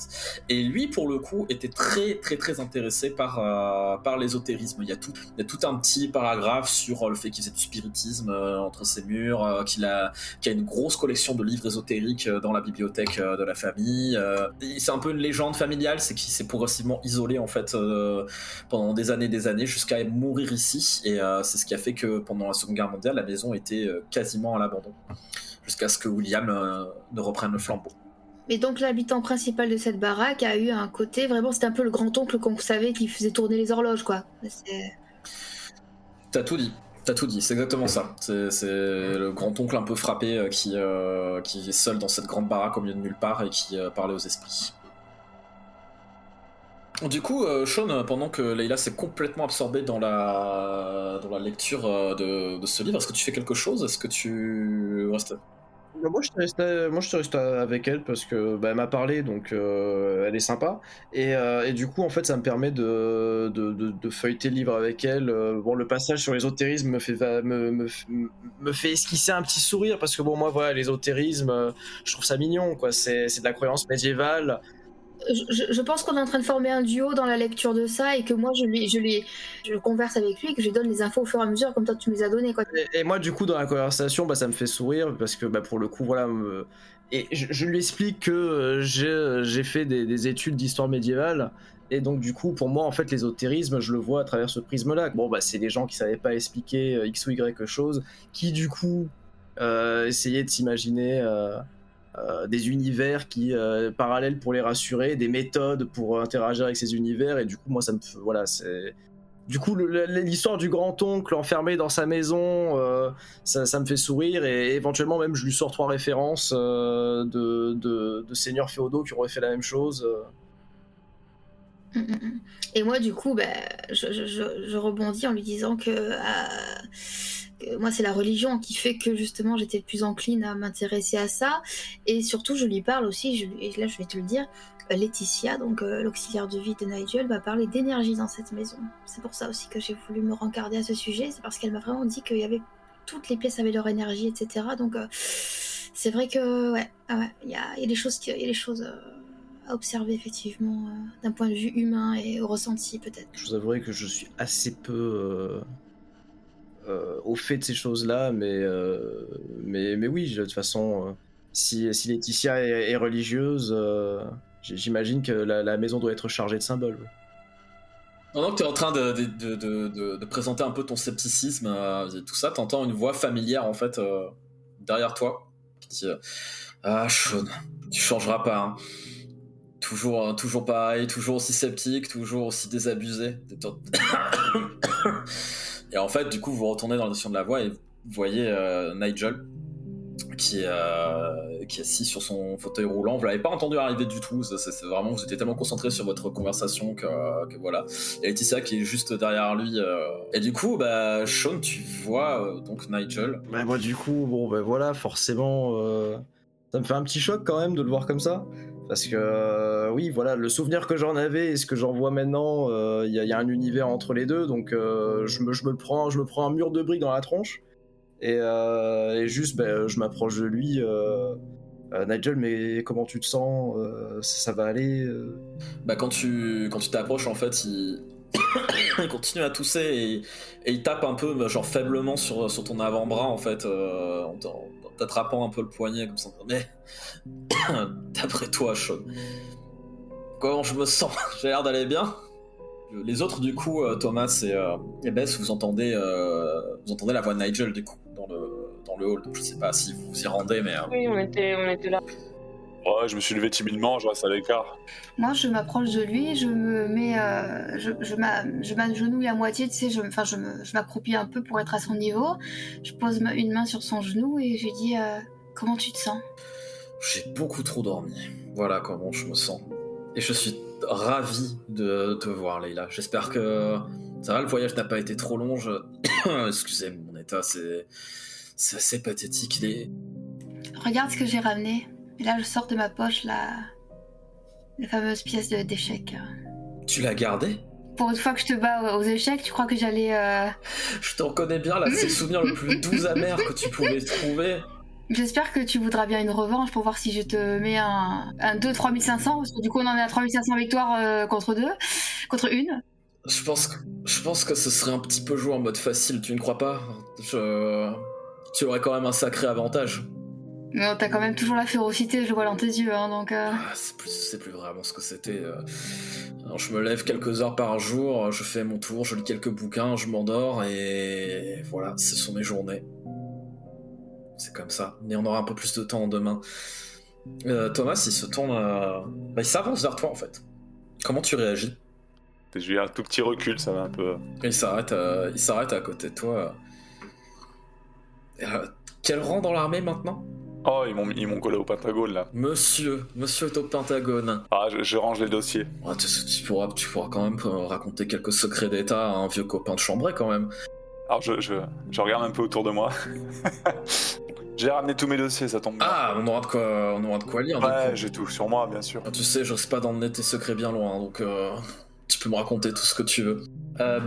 et lui pour le coup était très très très intéressé par l'ésotérisme. Il y a tout un petit paragraphe sur le fait qu'il faisait du spiritisme entre ses murs, qu'il a une grosse collection de livres ésotériques dans la bibliothèque de la famille. C'est un peu une légende familiale, c'est qu'il s'est progressivement isolé en fait pendant des années jusqu'à mourir ici, et c'est ce qui a fait que pendant la Seconde Guerre mondiale la maison était quasiment à l'abandon jusqu'à ce que William ne reprenne le flambeau. Et donc l'habitant principal de cette baraque a eu un côté vraiment, c'était un peu le grand-oncle qu'on savait qui faisait tourner les horloges quoi. T'as tout dit, c'est exactement ça. C'est le grand-oncle un peu frappé qui est seul dans cette grande baraque au milieu de nulle part et qui parlait aux esprits. Du coup, Sean, pendant que Leila s'est complètement absorbée dans la lecture de ce livre, est-ce que tu fais quelque chose? Est-ce que tu restes... Moi, je suis resté avec elle parce que bah, elle m'a parlé, donc elle est sympa. Et du coup, en fait, ça me permet de feuilleter le livre avec elle. Bon, le passage sur l'ésotérisme me fait esquisser un petit sourire parce que bon, moi, voilà, l'ésotérisme, je trouve ça mignon, quoi. C'est de la croyance médiévale. Je pense qu'on est en train de former un duo dans la lecture de ça et que moi je converse avec lui et que je lui donne les infos au fur et à mesure comme toi tu me les as données quoi. Et moi, du coup, dans la conversation, bah, ça me fait sourire parce que, bah, pour le coup, voilà. Et je lui explique que j'ai fait des études d'histoire médiévale. Et donc, du coup, pour moi, en fait, l'ésotérisme, je le vois à travers ce prisme-là. Bon, bah, c'est des gens qui savaient pas expliquer X ou Y chose, qui, du coup, essayaient de s'imaginer des univers parallèles pour les rassurer, des méthodes pour interagir avec ces univers. Et du coup, moi, voilà, c'est. Du coup, l'histoire du grand-oncle enfermé dans sa maison, ça me fait sourire et éventuellement même je lui sors 3 références de seigneurs féodaux qui auraient fait la même chose. Et moi du coup je rebondis en lui disant que moi c'est la religion qui fait que justement j'étais plus encline à m'intéresser à ça et surtout je lui parle aussi, et là je vais te le dire, Laetitia, donc l'auxiliaire de vie de Nigel, va parler d'énergie dans cette maison. C'est pour ça aussi que j'ai voulu me rencarder à ce sujet, c'est parce qu'elle m'a vraiment dit qu'il y avait toutes les pièces avaient leur énergie, etc. Donc c'est vrai que ouais, il y a des choses, à observer effectivement d'un point de vue humain et au ressenti peut-être. Je vous avouerai que je suis assez peu au fait de ces choses-là, mais oui, de toute façon, si Laetitia est religieuse, j'imagine que la maison doit être chargée de symboles. Pendant que tu es en train de présenter un peu ton scepticisme et tout ça, t'entends une voix familière en fait derrière toi qui dit Ah, Sean, tu changeras pas. Hein. Toujours pareil, toujours aussi sceptique, toujours aussi désabusé. Et en fait, du coup, vous retournez dans la notion de la voix et vous voyez Nigel qui est assis sur son fauteuil roulant. Vous l'avez pas entendu arriver du tout. C'est vraiment, vous étiez tellement concentré sur votre conversation que voilà. Et Laetitia qui est juste derrière lui. Et du coup, bah, Sean, tu vois donc Nigel. Bah, moi, du coup, bon, bah voilà, forcément, ça me fait un petit choc quand même de le voir comme ça. Parce que, oui, voilà, le souvenir que j'en avais et ce que j'en vois maintenant, il y a un univers entre les deux. Donc, je me prends un mur de briques dans la tronche. Et juste, je m'approche de lui. Nigel, mais comment tu te sens ça va aller Bah, quand tu t'approches, en fait, il continue à tousser et il tape un peu, bah, genre faiblement sur ton avant-bras, en fait, en t'attrapant un peu le poignet, comme ça. Mais, d'après toi, Sean, comment je me sens? J'ai l'air d'aller bien? Les autres, du coup, Thomas et Bess, vous entendez la voix de Nigel, du coup, dans le hall. Donc, je sais pas si vous vous y rendez, mais... Oui, on était là. Ouais, je me suis levé timidement, je reste à l'écart. Moi, je m'approche de lui, je me mets, je m'agenouille à moitié, tu sais, je m'accroupis un peu pour être à son niveau. Je pose une main sur son genou et je lui dis comment tu te sens? J'ai beaucoup trop dormi. Voilà comment je me sens. Et je suis ravi de te voir, Leïla. J'espère que ça va, le voyage n'a pas été trop long. Excusez mon état, c'est assez pathétique. Regarde ce que j'ai ramené. Et là, je sors de ma poche la fameuse pièce d'échec. Tu l'as gardée? Pour une fois que je te bats aux échecs, tu crois que j'allais... Je t'en connais bien, là, c'est le souvenir le plus doux amer que tu pouvais trouver. J'espère que tu voudras bien une revanche pour voir si je te mets un 2-3500, parce que du coup on en est à 3500 victoires contre une. Je pense que ce serait un petit peu joué en mode facile, tu ne crois pas? Tu aurais quand même un sacré avantage. Mais t'as quand même toujours la férocité, je le vois dans tes yeux, hein, donc... C'est plus vraiment ce que c'était. Alors, je me lève quelques heures par jour, je fais mon tour, je lis quelques bouquins, je m'endors, et voilà, ce sont mes journées. C'est comme ça, mais on aura un peu plus de temps demain. Thomas, il se tourne... il s'avance vers toi, en fait. Comment tu réagis? J'ai eu un tout petit recul, ça va un peu... Il s'arrête à côté de toi. Quel rang dans l'armée, maintenant? Oh, ils m'ont collé au Pentagone, là. Monsieur est au Pentagone. Ah, je range les dossiers. Oh, tu pourras quand même raconter quelques secrets d'état à un vieux copain de Chambray, quand même. Alors, je regarde un peu autour de moi. J'ai ramené tous mes dossiers, ça tombe bien. Ah, on aura de quoi lire, du Ouais, coup. j'ai tout sur moi, bien sûr. Tu sais, j'ose pas d'emmener tes secrets bien loin, donc tu peux me raconter tout ce que tu veux.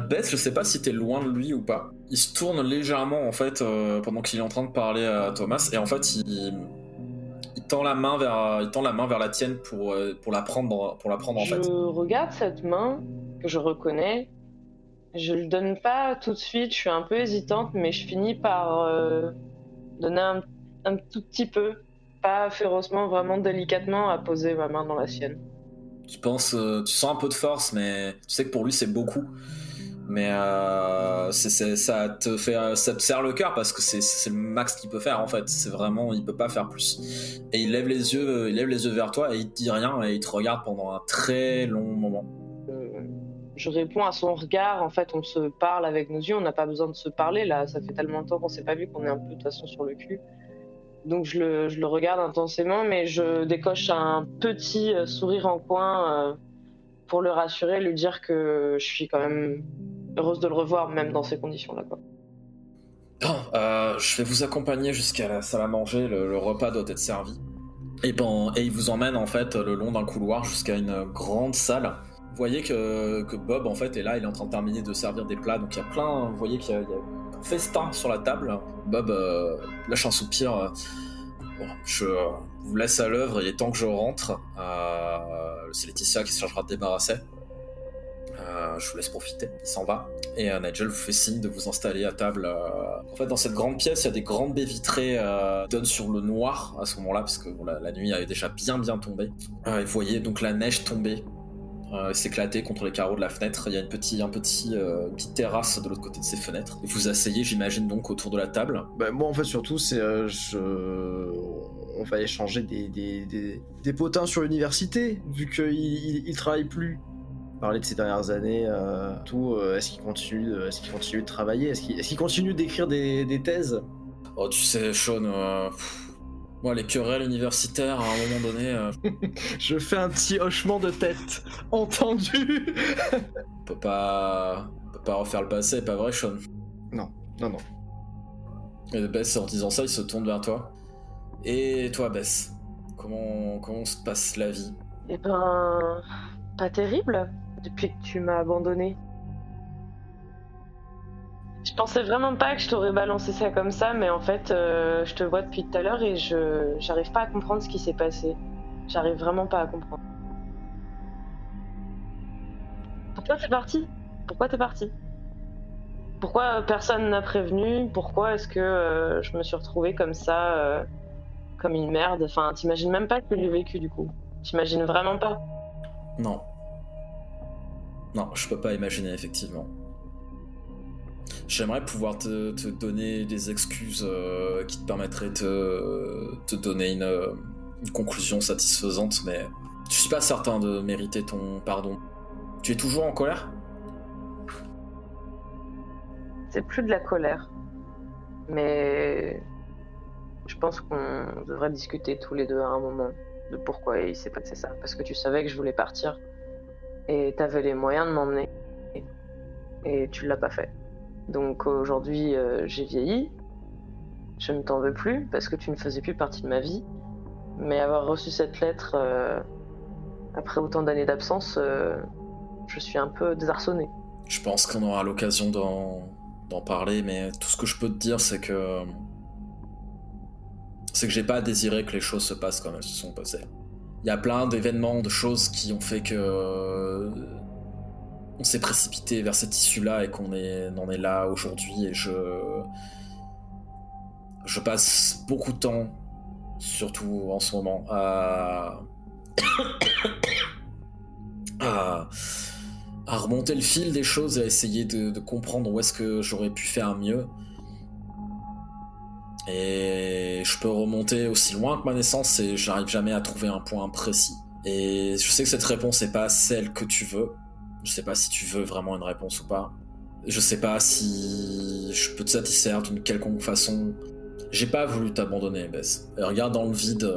Beth, je sais pas si t'es loin de lui ou pas. Il se tourne légèrement, en fait, pendant qu'il est en train de parler à Thomas, et en fait, il tend la main vers la tienne pour la prendre, en fait. Je regarde cette main que je reconnais. Je le donne pas tout de suite, je suis un peu hésitante, mais je finis par donner un tout petit peu, pas férocement, vraiment délicatement, à poser ma main dans la sienne. Tu sens un peu de force, mais tu sais que pour lui c'est beaucoup. Mais ça te serre le cœur parce que c'est le max qu'il peut faire en fait. C'est vraiment, il peut pas faire plus. Et il lève les yeux vers toi et il te dit rien et il te regarde pendant un très long moment. Je réponds à son regard, en fait on se parle avec nos yeux, on n'a pas besoin de se parler là, ça fait tellement de temps qu'on s'est pas vu qu'on est un peu de toute façon sur le cul. Donc je le regarde intensément, mais je décoche un petit sourire en coin pour le rassurer, lui dire que je suis quand même heureuse de le revoir, même dans ces conditions-là, quoi. Je vais vous accompagner jusqu'à la salle à manger, le repas doit être servi. Et il vous emmène en fait le long d'un couloir jusqu'à une grande salle. Vous voyez que Bob en fait est là, il est en train de terminer de servir des plats, donc il y a plein, vous voyez qu'il y a un festin sur la table. Bob lâche un soupir. Bon, je vous laisse à l'œuvre, il est temps que je rentre. C'est Laetitia qui se chargera de débarrasser. Je vous laisse profiter, il s'en va. Et Nigel vous fait signe de vous installer à table. En fait, dans cette grande pièce, il y a des grandes baies vitrées qui donnent sur le noir à ce moment-là, parce que la nuit avait déjà bien tombé. Et vous voyez donc la neige tomber, s'éclater contre les carreaux de la fenêtre. Il y a une petite terrasse de l'autre côté de ces fenêtres. Et vous asseyez, j'imagine, donc autour de la table. Bah, moi, en fait, surtout, c'est... on va échanger des potins sur l'université, vu qu'il travaille plus. Parler de ces dernières années, est-ce qu'il continue de travailler, est-ce qu'il continue d'écrire des thèses? Oh, tu sais, Sean, moi, les querelles universitaires, à un moment donné... Je fais un petit hochement de tête. Entendu. On peut pas refaire le passé, pas vrai, Sean? Non. Et Bess, en disant ça, il se tourne vers toi. Et toi, Bess, comment se passe la vie? Eh ben... pas terrible, depuis que tu m'as abandonné. Je pensais vraiment pas que je t'aurais balancé ça comme ça, mais en fait, je te vois depuis tout à l'heure et j'arrive pas à comprendre ce qui s'est passé. J'arrive vraiment pas à comprendre. Pourquoi t'es parti? Pourquoi personne n'a prévenu? Pourquoi est-ce que je me suis retrouvée comme ça, comme une merde? Enfin, t'imagines même pas ce que j'ai vécu du coup. T'imagines vraiment pas? Non, je peux pas imaginer, effectivement. J'aimerais pouvoir te donner des excuses qui te permettraient de te donner une conclusion satisfaisante, mais je suis pas certain de mériter ton pardon. Tu es toujours en colère? C'est plus de la colère, mais je pense qu'on devrait discuter tous les deux à un moment de pourquoi il s'est passé ça. Parce que tu savais que je voulais partir et t'avais les moyens de m'emmener et tu l'as pas fait. Donc aujourd'hui j'ai vieilli, je ne t'en veux plus parce que tu ne faisais plus partie de ma vie, mais avoir reçu cette lettre après autant d'années d'absence, je suis un peu désarçonnée. Je pense qu'on aura l'occasion d'en parler, mais tout ce que je peux te dire, c'est que j'ai pas désiré que les choses se passent comme elles se sont passées. Il y a plein d'événements, de choses qui ont fait que on s'est précipité vers cette issue-là et qu'on en est là aujourd'hui, et je passe beaucoup de temps, surtout en ce moment, à remonter le fil des choses et à essayer de comprendre où est-ce que j'aurais pu faire mieux. Et je peux remonter aussi loin que ma naissance et j'arrive jamais à trouver un point précis. Et je sais que cette réponse n'est pas celle que tu veux. Je sais pas si tu veux vraiment une réponse ou pas. Je sais pas si je peux te satisfaire d'une quelconque façon. J'ai pas voulu t'abandonner, Bess. Et regarde dans le vide,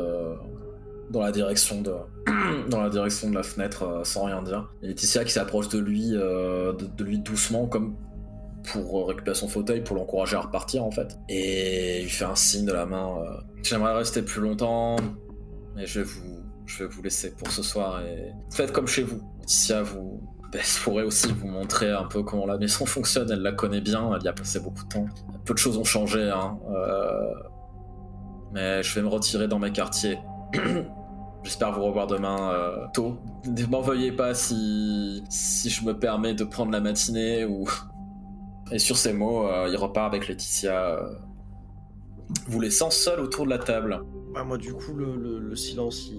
dans la direction de la fenêtre, sans rien dire. Et Laetitia qui s'approche de lui doucement, comme pour récupérer son fauteuil, pour l'encourager à repartir en fait. Et il fait un signe de la main. J'aimerais rester plus longtemps, mais je vais vous laisser pour ce soir et faites comme chez vous. Laetitia, je pourrais aussi vous montrer un peu comment la maison fonctionne. Elle la connaît bien, elle y a passé beaucoup de temps. Peu de choses ont changé, hein. Mais je vais me retirer dans mes quartiers. J'espère vous revoir demain tôt. Ne m'en veuillez pas si je me permets de prendre la matinée ou... Et sur ces mots, il repart avec Laetitia, vous laissant seul autour de la table. Bah moi du coup le silence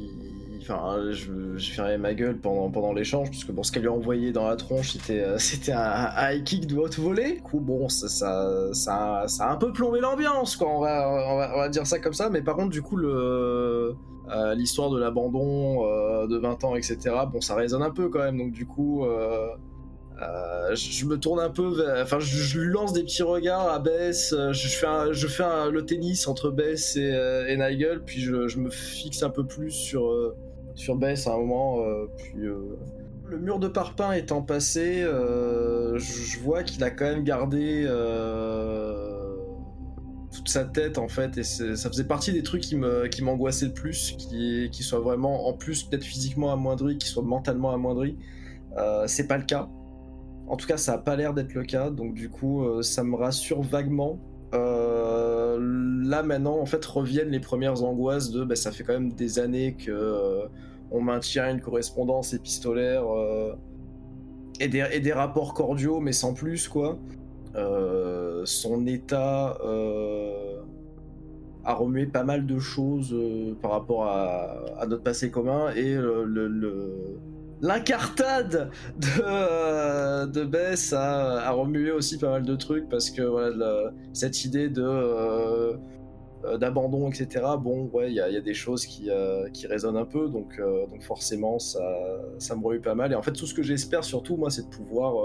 enfin je fermais ma gueule pendant l'échange puisque bon ce qu'elle lui a envoyé dans la tronche c'était un high kick de haute volée. Du coup bon ça a un peu plombé l'ambiance quoi, on va dire ça comme ça, mais par contre du coup l'histoire de l'abandon de 20 ans etc, bon ça résonne un peu quand même, donc du coup je me tourne un peu enfin je lui lance des petits regards à Bess, je fais le tennis entre Bess et Nigel, puis je me fixe un peu plus sur Bess à un moment, puis le mur de parpaing étant passé, je vois qu'il a quand même gardé toute sa tête en fait, et ça faisait partie des trucs qui m'angoissaient le plus, qui soit vraiment en plus peut-être physiquement amoindri, qui soit mentalement amoindri. C'est pas le cas. En tout cas, ça a pas l'air d'être le cas, donc du coup, ça me rassure vaguement. Là, maintenant, en fait, reviennent les premières angoisses de ça fait quand même des années que on maintient une correspondance épistolaire et des rapports cordiaux, mais sans plus, quoi. Son état a remué pas mal de choses par rapport à notre passé commun, et l'incartade de Bess a remué aussi pas mal de trucs, parce que voilà, cette idée d'abandon etc, bon ouais il y a des choses qui résonnent un peu, donc forcément ça me remue pas mal, et en fait tout ce que j'espère surtout moi c'est de pouvoir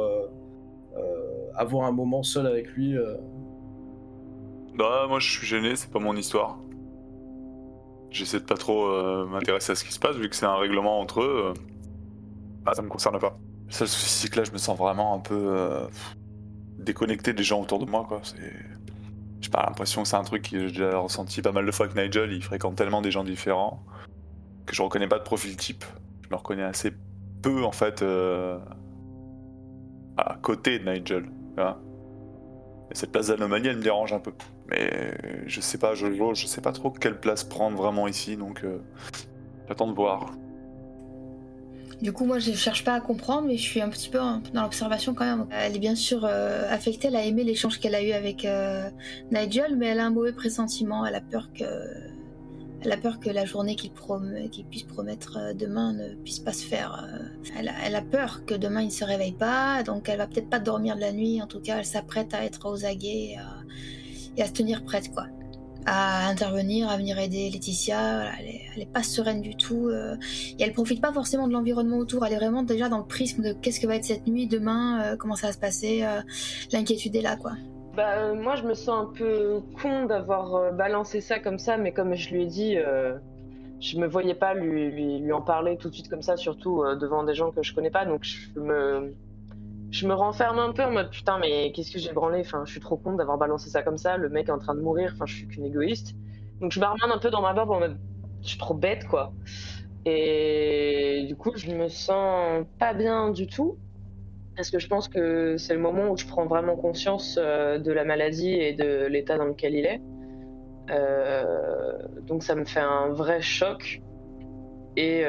avoir un moment seul avec lui. Bah moi je suis gêné, c'est pas mon histoire. J'essaie de pas trop m'intéresser à ce qui se passe vu que c'est un règlement entre eux. Ça me concerne pas. Le seul souci c'est que là je me sens vraiment un peu déconnecté des gens autour de moi quoi. J'ai pas l'impression que c'est un truc que j'ai déjà ressenti pas mal de fois avec Nigel. Il fréquente tellement des gens différents que je reconnais pas de profil type. Je me reconnais assez peu en fait à côté de Nigel. Hein. Et cette place d'anomalie elle me dérange un peu. Mais je sais pas, je sais pas trop quelle place prendre vraiment ici, donc j'attends de voir. Du coup, moi, je cherche pas à comprendre, mais je suis un petit peu dans l'observation quand même. Elle est bien sûr affectée, elle a aimé l'échange qu'elle a eu avec Nigel, mais elle a un mauvais pressentiment. Elle a peur que la journée qu'il puisse promettre demain ne puisse pas se faire. Elle a peur que demain il ne se réveille pas, donc elle va peut-être pas dormir de la nuit. En tout cas, elle s'apprête à être aux aguets et à se tenir prête, quoi. À intervenir, à venir aider Laetitia. Voilà, elle est pas sereine du tout, et elle profite pas forcément de l'environnement autour. Elle est vraiment déjà dans le prisme de qu'est-ce que va être cette nuit, demain, comment ça va se passer. L'inquiétude est là, quoi. Moi je me sens un peu con d'avoir balancé ça comme ça, mais comme je lui ai dit, je me voyais pas lui en parler tout de suite comme ça, surtout devant des gens que je connais pas, donc je me renferme un peu en mode putain mais qu'est-ce que j'ai branlé, enfin je suis trop con d'avoir balancé ça comme ça, le mec est en train de mourir, enfin je suis qu'une égoïste, donc je barmane un peu dans ma barbe en mode je suis trop bête quoi, et du coup je me sens pas bien du tout, parce que je pense que c'est le moment où je prends vraiment conscience de la maladie et de l'état dans lequel il est, donc ça me fait un vrai choc, et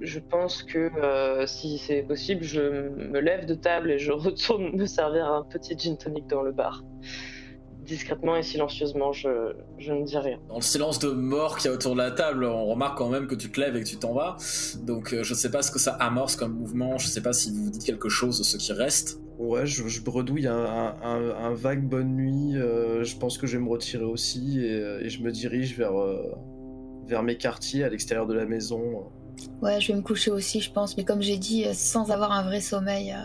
je pense que si c'est possible, je me lève de table et je retourne me servir un petit gin tonic dans le bar. Discrètement et silencieusement, je ne dis rien. Dans le silence de mort qu'il y a autour de la table, on remarque quand même que tu te lèves et que tu t'en vas. Donc je sais pas ce que ça amorce comme mouvement, je sais pas si vous vous dites quelque chose de ce qui reste. Ouais, je bredouille un vague bonne nuit, je pense que je vais me retirer aussi, et je me dirige vers mes quartiers à l'extérieur de la maison. Ouais, je vais me coucher aussi, je pense, mais comme j'ai dit, sans avoir un vrai sommeil.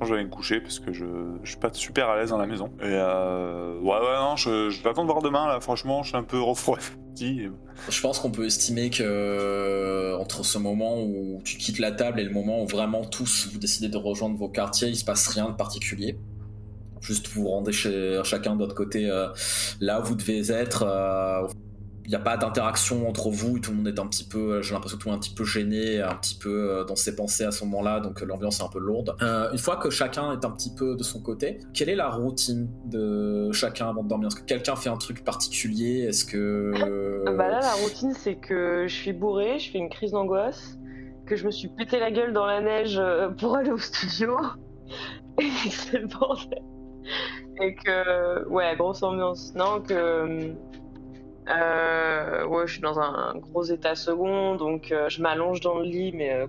Je vais aller me coucher parce que je suis pas super à l'aise dans la maison. Et non, je vais attendre de voir demain là, franchement, je suis un peu refroidi. Dis. Je pense qu'on peut estimer que entre ce moment où tu quittes la table et le moment où vraiment tous vous décidez de rejoindre vos quartiers, il se passe rien de particulier. Juste vous vous rendez chez chacun de l'autre côté là où vous devez être. Il n'y a pas d'interaction entre vous, tout le monde est un petit peu, j'ai l'impression que tout le monde est un petit peu gêné, un petit peu dans ses pensées à ce moment-là, donc l'ambiance est un peu lourde. Une fois que chacun est un petit peu de son côté, quelle est la routine de chacun avant de dormir? Est-ce que quelqu'un fait un truc particulier? Est-ce que... Bah là, la routine, c'est que je suis bourrée, je fais une crise d'angoisse, que je me suis pété la gueule dans la neige pour aller au studio, et que c'est le bordel. Et que, ouais, grosse ambiance. Non, que... ouais, je suis dans un gros état second, donc je m'allonge dans le lit, mais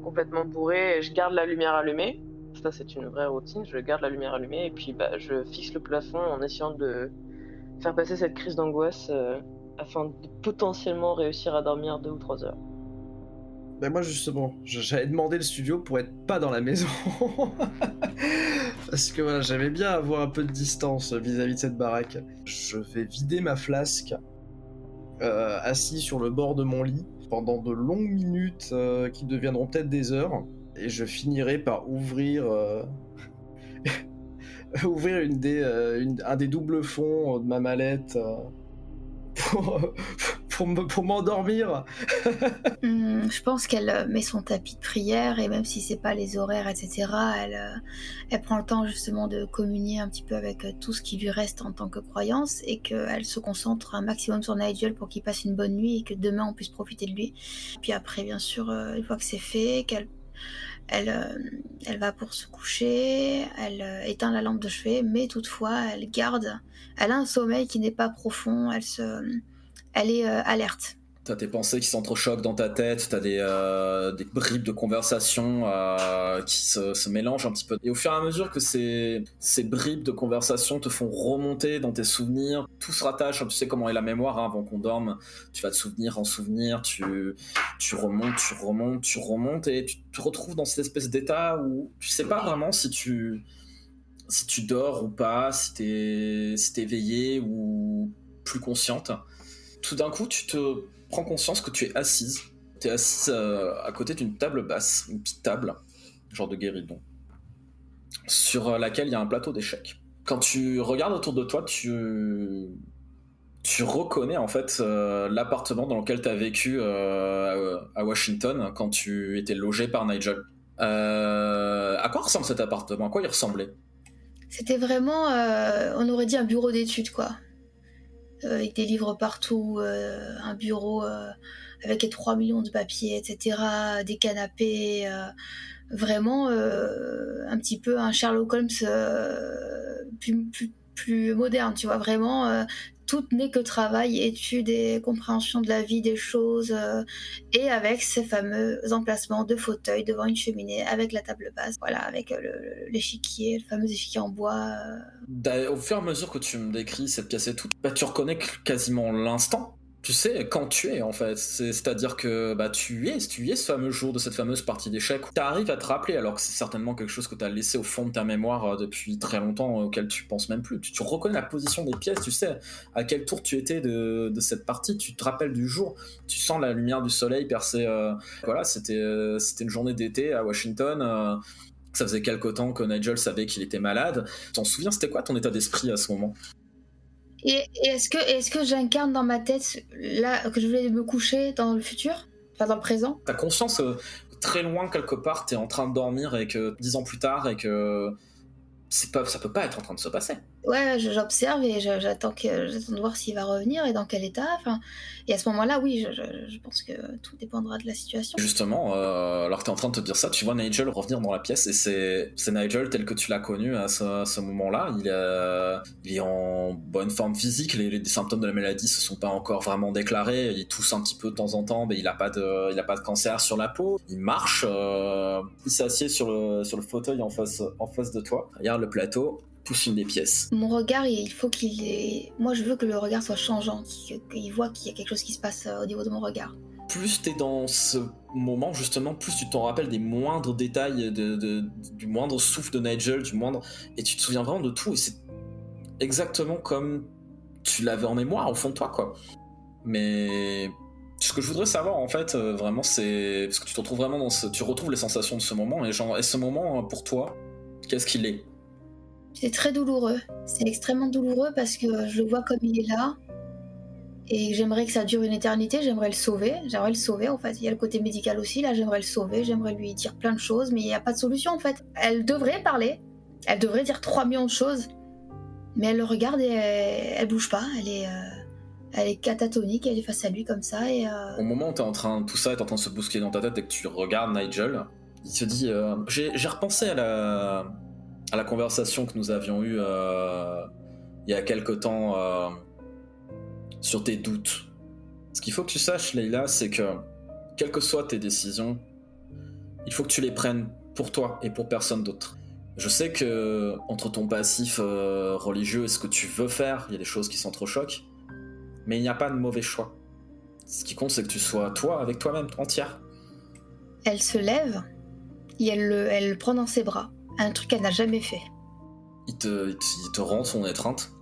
complètement bourré, et je garde la lumière allumée. Ça, c'est une vraie routine, je garde la lumière allumée, et puis bah, je fixe le plafond en essayant de faire passer cette crise d'angoisse afin de potentiellement réussir à dormir 2 ou 3 heures. Ben moi justement, j'avais demandé le studio pour être pas dans la maison. Parce que voilà, j'aimais bien avoir un peu de distance vis-à-vis de cette baraque. Je vais vider ma flasque assis sur le bord de mon lit pendant de longues minutes qui deviendront peut-être des heures. Et je finirai par ouvrir ouvrir un des doubles fonds de ma mallette pour m'endormir. Je pense qu'elle met son tapis de prière, et même si c'est pas les horaires, etc., elle prend le temps justement de communier un petit peu avec tout ce qui lui reste en tant que croyance, et qu'elle se concentre un maximum sur Nigel pour qu'il passe une bonne nuit et que demain on puisse profiter de lui. Puis après, bien sûr, une fois que c'est fait, elle va pour se coucher, elle éteint la lampe de chevet, mais toutefois elle a un sommeil qui n'est pas profond, elle est alerte. T'as tes pensées qui s'entrechoquent dans ta tête, t'as des bribes de conversation qui se mélangent un petit peu. Et au fur et à mesure que ces bribes de conversation te font remonter dans tes souvenirs, tout se rattache, tu sais comment est la mémoire, hein, avant qu'on dorme, tu vas de souvenir en souvenir, tu remontes, et tu te retrouves dans cette espèce d'état où tu sais pas vraiment si tu dors ou pas, si t'es éveillé ou plus consciente. Tout d'un coup, tu te prends conscience que tu es assise. Tu es assise à côté d'une table basse, une petite table, genre de guéridon, sur laquelle il y a un plateau d'échecs. Quand tu regardes autour de toi, tu reconnais en fait l'appartement dans lequel tu as vécu à Washington quand tu étais logé par Nigel. À quoi ressemble cet appartement? À quoi il ressemblait? C'était vraiment, on aurait dit un bureau d'études, quoi. Avec des livres partout, un bureau avec 3 millions de papiers, etc., des canapés, vraiment un petit peu un Sherlock Holmes plus moderne, tu vois, vraiment tout n'est que travail, études et compréhension de la vie, des choses, et avec ces fameux emplacements de fauteuils devant une cheminée, avec la table basse, voilà, avec l'échiquier, le fameux échiquier en bois. Au fur et à mesure que tu me décris cette pièce et tout, tu reconnais quasiment l'instant. Tu sais quand tu es en fait, c'est-à-dire que tu es ce fameux jour de cette fameuse partie d'échecs. Tu arrives à te rappeler, alors que c'est certainement quelque chose que tu as laissé au fond de ta mémoire depuis très longtemps, auquel tu penses même plus. Tu reconnais la position des pièces, tu sais à quel tour tu étais de cette partie, tu te rappelles du jour, tu sens la lumière du soleil percer. Voilà, c'était une journée d'été à Washington. Ça faisait quelque temps que Nigel savait qu'il était malade. Tu t'en souviens, c'était quoi ton état d'esprit à ce moment? Et est-ce que j'incarne dans ma tête, là, que je vais me coucher dans le futur? Enfin, dans le présent? T'as conscience très loin, quelque part, t'es en train de dormir et que 10 ans plus tard, et que ça peut pas être en train de se passer. Ouais, j'observe et j'attends de voir s'il va revenir et dans quel état. Enfin, et à ce moment-là, oui, je pense que tout dépendra de la situation. Justement, alors que t'es en train de te dire ça, tu vois Nigel revenir dans la pièce, et c'est Nigel tel que tu l'as connu à ce moment-là. Il est en bonne forme physique, les symptômes de la maladie se sont pas encore vraiment déclarés, il tousse un petit peu de temps en temps, mais il a pas de cancer sur la peau. Il marche, il s'assied sur le fauteuil en face de toi, regarde le plateau, pousse une des pièces. Mon regard, il faut qu'il ait... Moi, je veux que le regard soit changeant, qu'il voit qu'il y a quelque chose qui se passe au niveau de mon regard. Plus t'es dans ce moment, justement, plus tu t'en rappelles des moindres détails, du moindre souffle de Nigel, et tu te souviens vraiment de tout, et c'est exactement comme tu l'avais en mémoire au fond de toi, quoi. Mais ce que je voudrais savoir, en fait, vraiment, c'est... Parce que tu te retrouves vraiment tu retrouves les sensations de ce moment, et ce moment, pour toi, qu'est-ce qu'il est? C'est très douloureux. C'est extrêmement douloureux parce que je le vois comme il est là. Et j'aimerais que ça dure une éternité, j'aimerais le sauver en fait. Il y a le côté médical aussi, là j'aimerais le sauver, j'aimerais lui dire plein de choses, mais il n'y a pas de solution en fait. Elle devrait parler, elle devrait dire 3 millions de choses, mais elle le regarde et elle bouge pas, elle est catatonique, elle est face à lui comme ça et... Au moment où tout ça est en train de se bousculer dans ta tête et que tu regardes Nigel, il te dit j'ai repensé à la conversation que nous avions eue il y a quelque temps sur tes doutes. Ce qu'il faut que tu saches, Leila, c'est que quelles que soient tes décisions, il faut que tu les prennes pour toi et pour personne d'autre. Je sais que entre ton passif religieux et ce que tu veux faire, il y a des choses qui s'entrechoquent, mais il n'y a pas de mauvais choix. Ce qui compte, c'est que tu sois toi, avec toi-même, entière. Elle se lève et elle le prend dans ses bras. Un truc qu'elle n'a jamais fait. Il te rend son étreinte.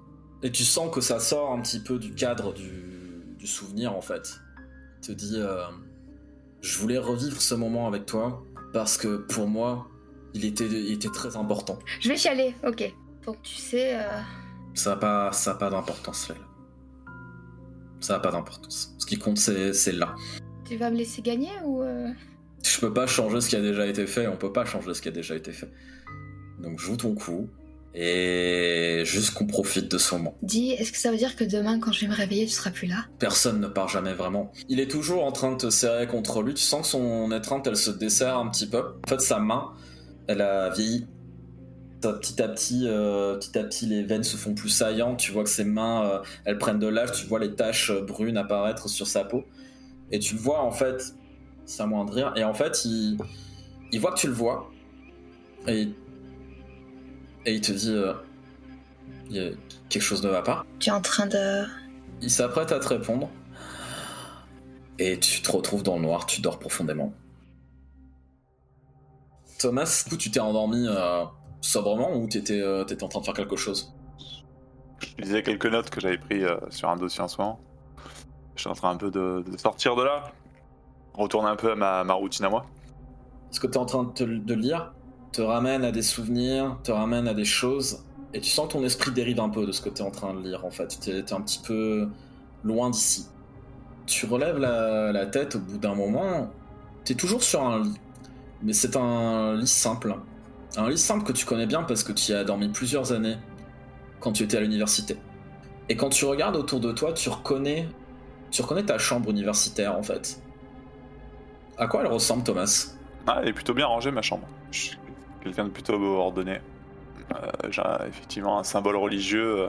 Et tu sens que ça sort un petit peu du cadre du souvenir, en fait. Il te dit je voulais revivre ce moment avec toi parce que pour moi, il était très important. Je vais chialer, ok. Donc tu sais... Ça a pas d'importance, Leila. Ça a pas d'importance. Ce qui compte, c'est là. Tu vas me laisser gagner ou... Je peux pas changer ce qui a déjà été fait, on peut pas changer ce qui a déjà été fait. Donc joue ton coup, et juste qu'on profite de ce moment. Dis, est-ce que ça veut dire que demain, quand je vais me réveiller, tu seras plus là? Personne ne part jamais vraiment. Il est toujours en train de te serrer contre lui, tu sens que son étreinte, elle se desserre un petit peu. En fait, sa main, elle a vieilli. Petit à petit, les veines se font plus saillantes, tu vois que ses mains, elles prennent de l'âge, tu vois les taches brunes apparaître sur sa peau. Et tu le vois, en fait, s'amoindrir, et en fait, il voit que tu le vois, et il te dit quelque chose ne va pas. Tu es en train de... Il s'apprête à te répondre, et tu te retrouves dans le noir, tu dors profondément. Thomas, du coup, tu t'es endormi sobrement, ou t'étais en train de faire quelque chose? Je lisais quelques notes que j'avais prises sur un dossier en ce moment. Je suis en train un peu de sortir de là, retourner un peu à ma routine à moi. Ce que tu es en train de lire te ramène à des souvenirs, te ramène à des choses, et tu sens que ton esprit dérive un peu de ce que tu es en train de lire, en fait. Tu es un petit peu loin d'ici. Tu relèves la tête au bout d'un moment, tu es toujours sur un lit, mais c'est un lit simple. Un lit simple que tu connais bien parce que tu y as dormi plusieurs années quand tu étais à l'université. Et quand tu regardes autour de toi, tu reconnais ta chambre universitaire, en fait. À quoi elle ressemble, Thomas? Ah, elle est plutôt bien rangée, ma chambre. Je suis quelqu'un de plutôt ordonné. J'ai effectivement un symbole religieux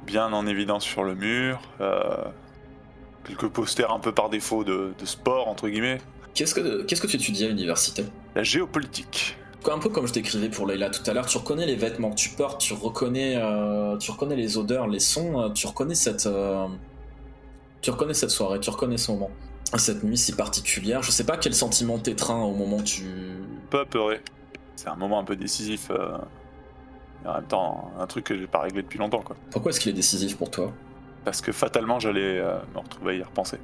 bien en évidence sur le mur. Quelques posters un peu par défaut de sport, entre guillemets. Qu'est-ce que tu étudies à l'université? La géopolitique. Un peu comme je décrivais pour Leila tout à l'heure, tu reconnais les vêtements que tu portes, tu reconnais les odeurs, les sons, tu reconnais cette soirée, tu reconnais ce moment. Cette nuit si particulière, je sais pas quel sentiment t'étreint au moment où tu... Un peu apeuré. C'est un moment un peu décisif. Et en même temps, un truc que j'ai pas réglé depuis longtemps, quoi. Pourquoi est-ce qu'il est décisif pour toi? Parce que fatalement, j'allais me retrouver à y repenser.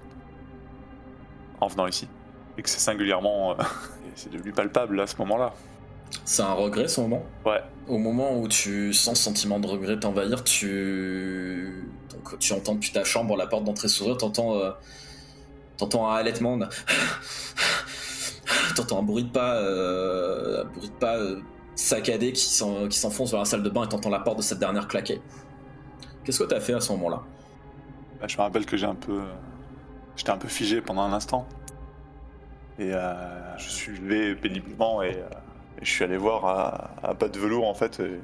En venant ici. Et que c'est singulièrement... c'est devenu palpable à ce moment-là. C'est un regret, ce moment? Ouais. Au moment où tu sens ce sentiment de regret t'envahir, tu entends depuis ta chambre la porte d'entrée s'ouvrir, t'entends un halètement, t'entends un bruit de pas saccadé qui s'enfonce vers la salle de bain, et t'entends la porte de cette dernière claquer. Qu'est-ce que t'as fait à ce moment-là? Bah, je me rappelle que j'étais un peu figé pendant un instant. Et je suis levé péniblement et je suis allé voir à bas de velours, en fait. Et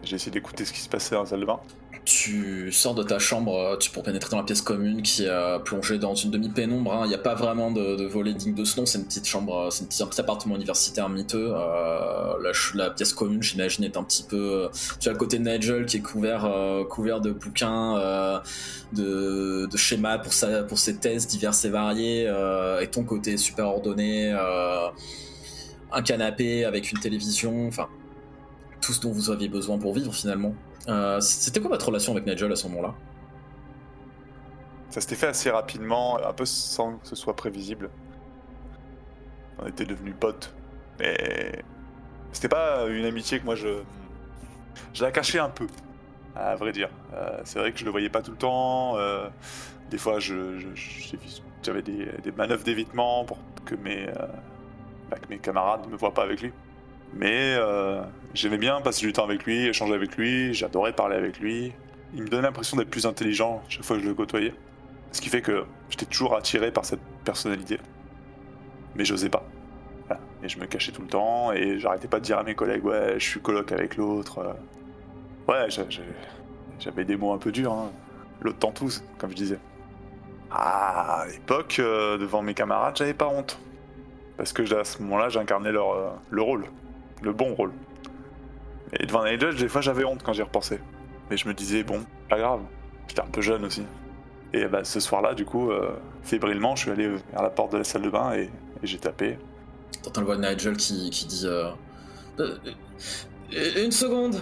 j'ai essayé d'écouter ce qui se passait dans la salle de bain. Tu sors de ta chambre pour pénétrer dans la pièce commune qui est plongée dans une demi-pénombre. Il n'y a pas vraiment de volet digne de ce nom, c'est une petite chambre, c'est un petit appartement universitaire miteux. La pièce commune, j'imagine, est un petit peu... Tu as le côté de Nigel qui est couvert de bouquins, de schémas pour ses thèses diverses et variées, et ton côté super ordonné, un canapé avec une télévision, enfin tout ce dont vous aviez besoin pour vivre finalement. C'était quoi votre relation avec Nigel à ce moment-là? Ça s'était fait assez rapidement, un peu sans que ce soit prévisible. On était devenus potes. Mais c'était pas une amitié que moi je la cachais un peu, à vrai dire. C'est vrai que je le voyais pas tout le temps. Des fois, j'avais des manœuvres d'évitement pour que mes camarades ne me voient pas avec lui. Mais j'aimais bien passer du temps avec lui, échanger avec lui, j'adorais parler avec lui. Il me donnait l'impression d'être plus intelligent chaque fois que je le côtoyais. Ce qui fait que j'étais toujours attiré par cette personnalité. Mais j'osais pas. Voilà. Et je me cachais tout le temps, et j'arrêtais pas de dire à mes collègues, ouais, je suis coloc avec l'autre. Ouais, j'avais des mots un peu durs, hein. L'autre tentouse, comme je disais. Ah, à l'époque, devant mes camarades, j'avais pas honte. Parce que à ce moment-là, j'incarnais le rôle. Le bon rôle. Et devant Nigel, des fois, j'avais honte quand j'y repensais. Mais je me disais, bon, pas grave. J'étais un peu jeune aussi. Et bah, ce soir-là, du coup, fébrilement, je suis allé vers la porte de la salle de bain et j'ai tapé. T'entends le voix de Nigel qui dit une seconde,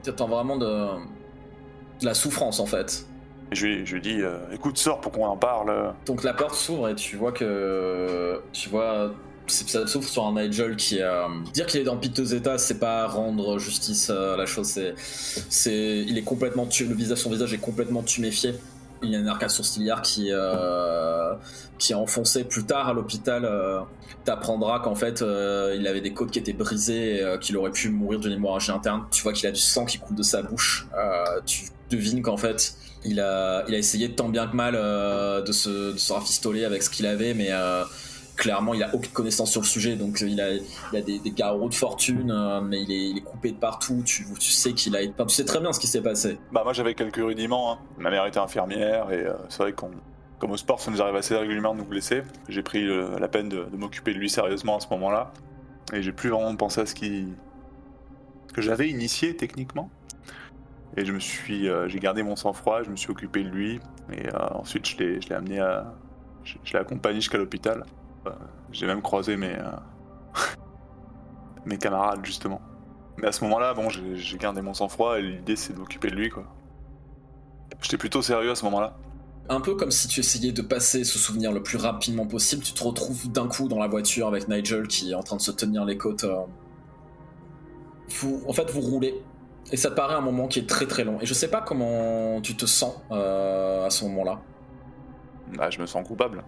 T'entends vraiment de la souffrance en fait. Et je lui dis, écoute, sors pour qu'on en parle. Donc la porte s'ouvre et tu vois ça s'ouvre sur un Nigel qui dire qu'il est dans piteux état, c'est pas rendre justice à la chose. Il est complètement son visage est complètement tuméfié. Il y a une arcade sourcilière qui est enfoncée. Plus tard à l'hôpital, t'apprendras qu'en fait il avait des côtes qui étaient brisées, qu'il aurait pu mourir d'une hémorragie interne. Tu vois qu'il a du sang qui coule de sa bouche. Tu devines qu'en fait il a essayé tant bien que mal de se rafistoler avec ce qu'il avait, mais clairement il a aucune connaissance sur le sujet, donc il a des carreaux de fortune, mais il est coupé de partout. Tu sais qu'il a tu sais très bien ce qui s'est passé. Bah moi j'avais quelques rudiments, hein. Ma mère était infirmière et c'est vrai comme au sport ça nous arrive assez régulièrement de nous blesser. J'ai pris la peine de m'occuper de lui sérieusement à ce moment-là, et j'ai plus vraiment pensé à que j'avais initié techniquement. Et j'ai gardé mon sang-froid, je me suis occupé de lui, et ensuite je l'ai amené je l'ai accompagné jusqu'à l'hôpital. J'ai même croisé mes camarades justement. Mais à ce moment-là, bon, j'ai gardé mon sang-froid et l'idée c'est de m'occuper de lui, quoi. J'étais plutôt sérieux à ce moment-là. Un peu comme si tu essayais de passer ce souvenir le plus rapidement possible, tu te retrouves d'un coup dans la voiture avec Nigel qui est en train de se tenir les côtes. Vous roulez. Et ça te paraît un moment qui est très très long. Et je sais pas comment tu te sens à ce moment-là. Bah, je me sens coupable.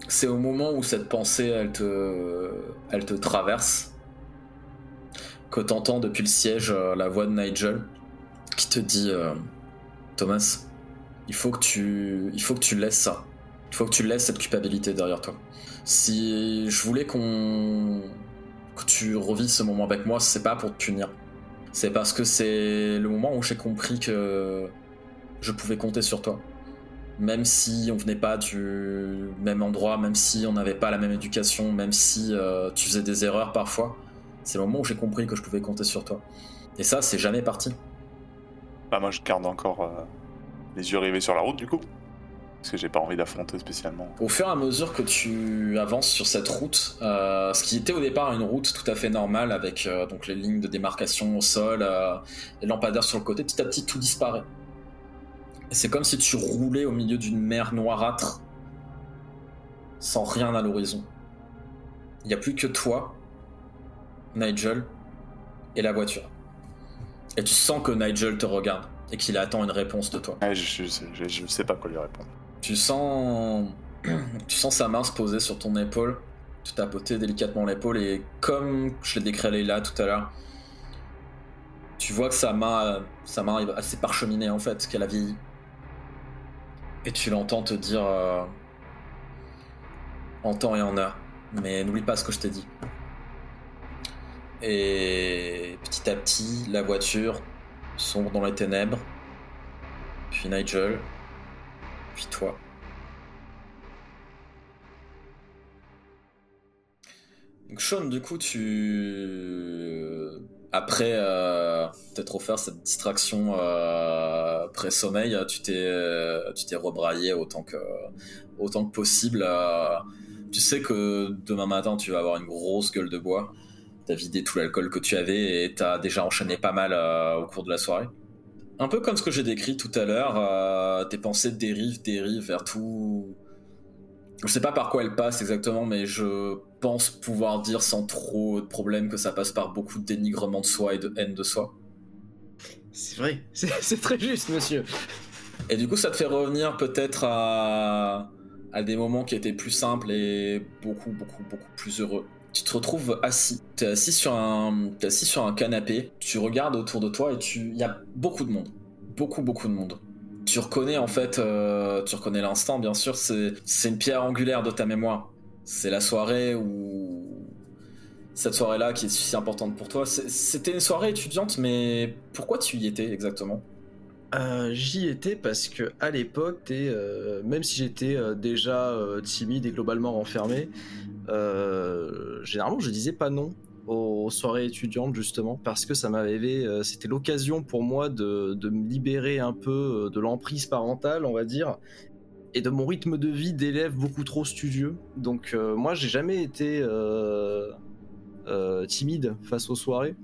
C'est au moment où cette pensée, elle te traverse, que t'entends depuis le siège la voix de Nigel qui te dit Thomas, il faut que tu laisses ça. Il faut que tu laisses cette culpabilité derrière toi. Si je voulais que tu revives ce moment avec moi, c'est pas pour te punir. C'est parce que c'est le moment où j'ai compris que je pouvais compter sur toi. Même si on venait pas du même endroit, même si on n'avait pas la même éducation, même si tu faisais des erreurs parfois, c'est le moment où j'ai compris que je pouvais compter sur toi. Et ça, c'est jamais parti. Bah moi je garde encore les yeux rivés sur la route du coup. Parce que j'ai pas envie d'affronter spécialement. Au fur et à mesure que tu avances sur cette route, ce qui était au départ une route tout à fait normale avec donc les lignes de démarcation au sol, les lampadaires sur le côté, petit à petit tout disparaît. Et c'est comme si tu roulais au milieu d'une mer noirâtre, sans rien à l'horizon. Il n'y a plus que toi, Nigel, et la voiture. Et tu sens que Nigel te regarde et qu'il attend une réponse de toi. Ouais, je sais pas quoi lui répondre. Tu sens sa main se poser sur ton épaule, te tapoter délicatement l'épaule, et comme je l'ai décrit à Leila tout à l'heure, tu vois que sa main est assez parcheminée en fait, qu'elle a vieilli. Et tu l'entends te dire en temps et en heure, mais n'oublie pas ce que je t'ai dit. Et petit à petit, la voiture sombre dans les ténèbres, puis Nigel, puis toi. Donc Sean, du coup, après t'être offert cette distraction pré-sommeil, tu t'es rebraillé autant que possible. Tu sais que demain matin, tu vas avoir une grosse gueule de bois. T'as vidé tout l'alcool que tu avais et t'as déjà enchaîné pas mal au cours de la soirée. Un peu comme ce que j'ai décrit tout à l'heure, tes pensées dérivent vers tout... Je sais pas par quoi elles passent exactement, mais je pense pouvoir dire sans trop de problème que ça passe par beaucoup de dénigrement de soi et de haine de soi. C'est vrai, c'est très juste, monsieur. Et du coup, ça te fait revenir peut-être à des moments qui étaient plus simples et beaucoup plus heureux. Tu te retrouves assis. T'es assis sur un canapé. Tu regardes autour de toi et il y a beaucoup de monde. Beaucoup de monde. Tu reconnais en fait, tu reconnais l'instant bien sûr, c'est une pierre angulaire de ta mémoire. C'est la soirée où... Cette soirée-là qui est si importante pour toi. C'était une soirée étudiante, mais pourquoi tu y étais exactement ? J'y étais parce que à l'époque, même si j'étais déjà timide et globalement renfermé, généralement je disais pas non aux soirées étudiantes justement parce que c'était l'occasion pour moi de me libérer un peu de l'emprise parentale, on va dire, et de mon rythme de vie d'élève beaucoup trop studieux. Donc moi j'ai jamais été timide face aux soirées.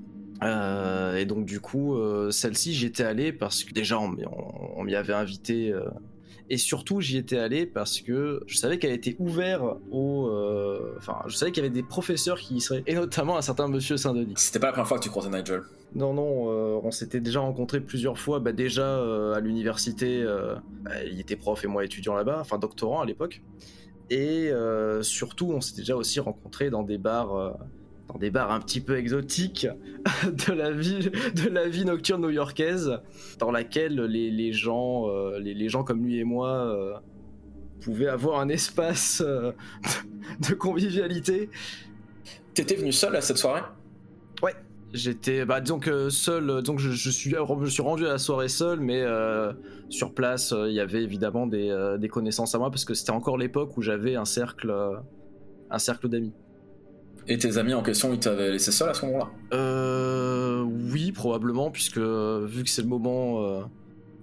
Et donc du coup celle-ci j'y étais allé parce que déjà on m'y avait invité, et surtout j'y étais allé parce que je savais qu'elle était ouverte je savais qu'il y avait des professeurs qui y seraient, et notamment un certain monsieur Saint-Denis. C'était pas la première fois que tu croisais Nigel. Non, on s'était déjà rencontrés plusieurs fois, déjà à l'université, il était prof et moi étudiant là-bas, enfin doctorant à l'époque, et surtout on s'était déjà aussi rencontrés dans des bars un petit peu exotiques de la vie nocturne new-yorkaise, dans laquelle les gens comme lui et moi pouvaient avoir un espace de convivialité. T'étais venu seul à cette soirée ? Ouais, j'étais disons que seul, donc je suis rendu à la soirée seul, mais sur place il y avait évidemment des connaissances à moi parce que c'était encore l'époque où j'avais un cercle d'amis. Et tes amis en question, ils t'avaient laissé seul à ce moment-là ? Oui, probablement, puisque vu que c'est le moment,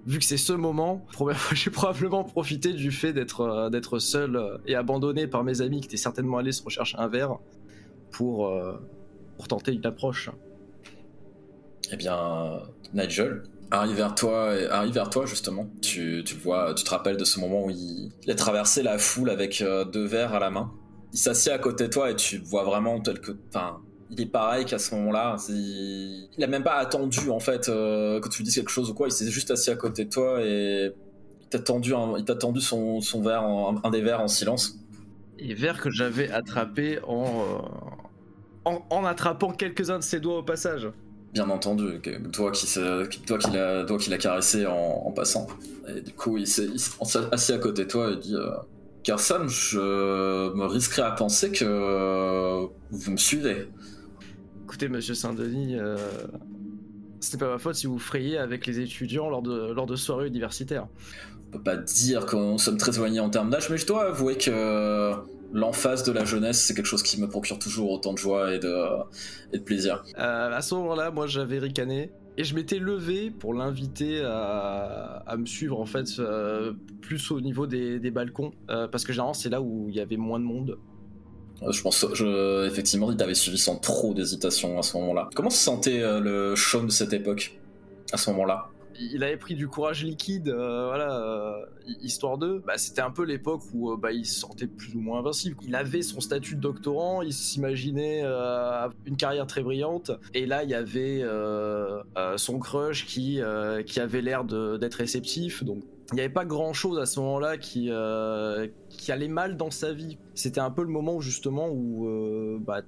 vu que c'est ce moment, j'ai probablement profité du fait d'être seul et abandonné par mes amis qui étaient certainement allés se rechercher un verre pour tenter une approche. Eh bien, Nigel arrive vers toi justement. Tu vois, tu te rappelles de ce moment où il a traversé la foule avec 2 verres à la main. Il s'assied à côté de toi et tu vois vraiment il est pareil qu'à ce moment-là. Il a même pas attendu en fait que tu lui dises quelque chose ou quoi. Il s'est juste assis à côté de toi et il t'a tendu son verre, un des verres en silence. Et verre que j'avais attrapé en attrapant quelques-uns de ses doigts au passage. Bien entendu, toi qui l'a caressé en passant. Et du coup, il s'est assis à côté de toi et dit Carson, je me risquerais à penser que vous me suivez. Écoutez, monsieur Saint-Denis, c'est pas ma faute si vous frayez avec les étudiants lors de soirées universitaires. On peut pas dire que nous sommes très éloignés en termes d'âge, mais je dois avouer que l'emphase de la jeunesse, c'est quelque chose qui me procure toujours autant de joie et de plaisir. À ce moment-là, moi j'avais ricané. Et je m'étais levé pour l'inviter à me suivre en fait, plus au niveau des balcons, parce que généralement c'est là où il y avait moins de monde. Effectivement, il t'avait suivi sans trop d'hésitation à ce moment-là. Comment se sentait le Sean de cette époque, à ce moment-là ? Il avait pris du courage liquide, histoire de... c'était un peu l'époque où il se sentait plus ou moins invincible. Il avait son statut de doctorant, il s'imaginait une carrière très brillante, et là il y avait son crush qui avait l'air d'être réceptif, donc il n'y avait pas grand chose à ce moment-là qui allait mal dans sa vie. C'était un peu le moment justement où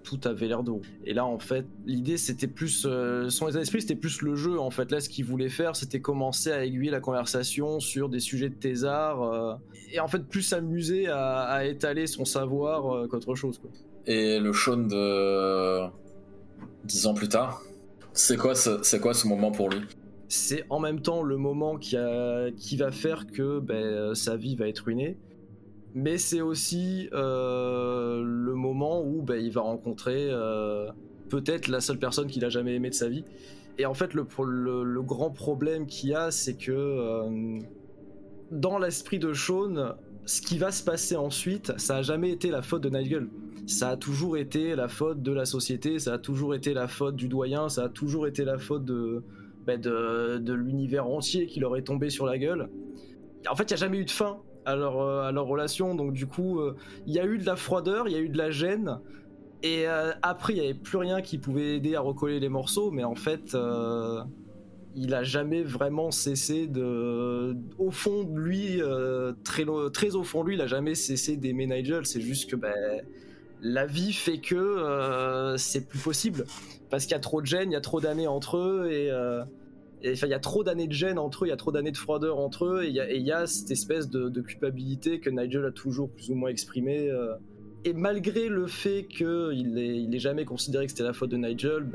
tout avait l'air de roux. Et là en fait l'idée c'était plus son état d'esprit, c'était plus le jeu en fait. Là ce qu'il voulait faire c'était commencer à aiguiller la conversation sur des sujets de thésard, et en fait plus s'amuser à étaler son savoir qu'autre chose, quoi. Et le Sean de 10 ans plus tard, c'est quoi ce moment pour lui ? C'est en même temps le moment qui va faire que sa vie va être ruinée, mais c'est aussi le moment où il va rencontrer peut-être la seule personne qu'il a jamais aimée de sa vie. Et en fait le grand problème qu'il y a, c'est que dans l'esprit de Sean, ce qui va se passer ensuite, ça a jamais été la faute de Nigel. Ça a toujours été la faute de la société, ça a toujours été la faute du doyen, ça a toujours été la faute de de l'univers entier qui leur est tombé sur la gueule. En fait, il n'y a jamais eu de fin à leur relation, donc du coup, il y a eu de la froideur, il y a eu de la gêne, et après, il n'y avait plus rien qui pouvait aider à recoller les morceaux, mais en fait, il a jamais vraiment cessé au fond de lui, très au fond de lui, il a jamais cessé d'aimer Nigel. C'est juste que la vie fait que c'est plus possible parce qu'il y a trop de gêne, il y a trop d'années entre eux et il y a trop d'années de gêne entre eux, il y a trop d'années de froideur entre eux et il y a cette espèce de culpabilité que Nigel a toujours plus ou moins exprimée. Et malgré le fait qu'il ait jamais considéré que c'était la faute de Nigel,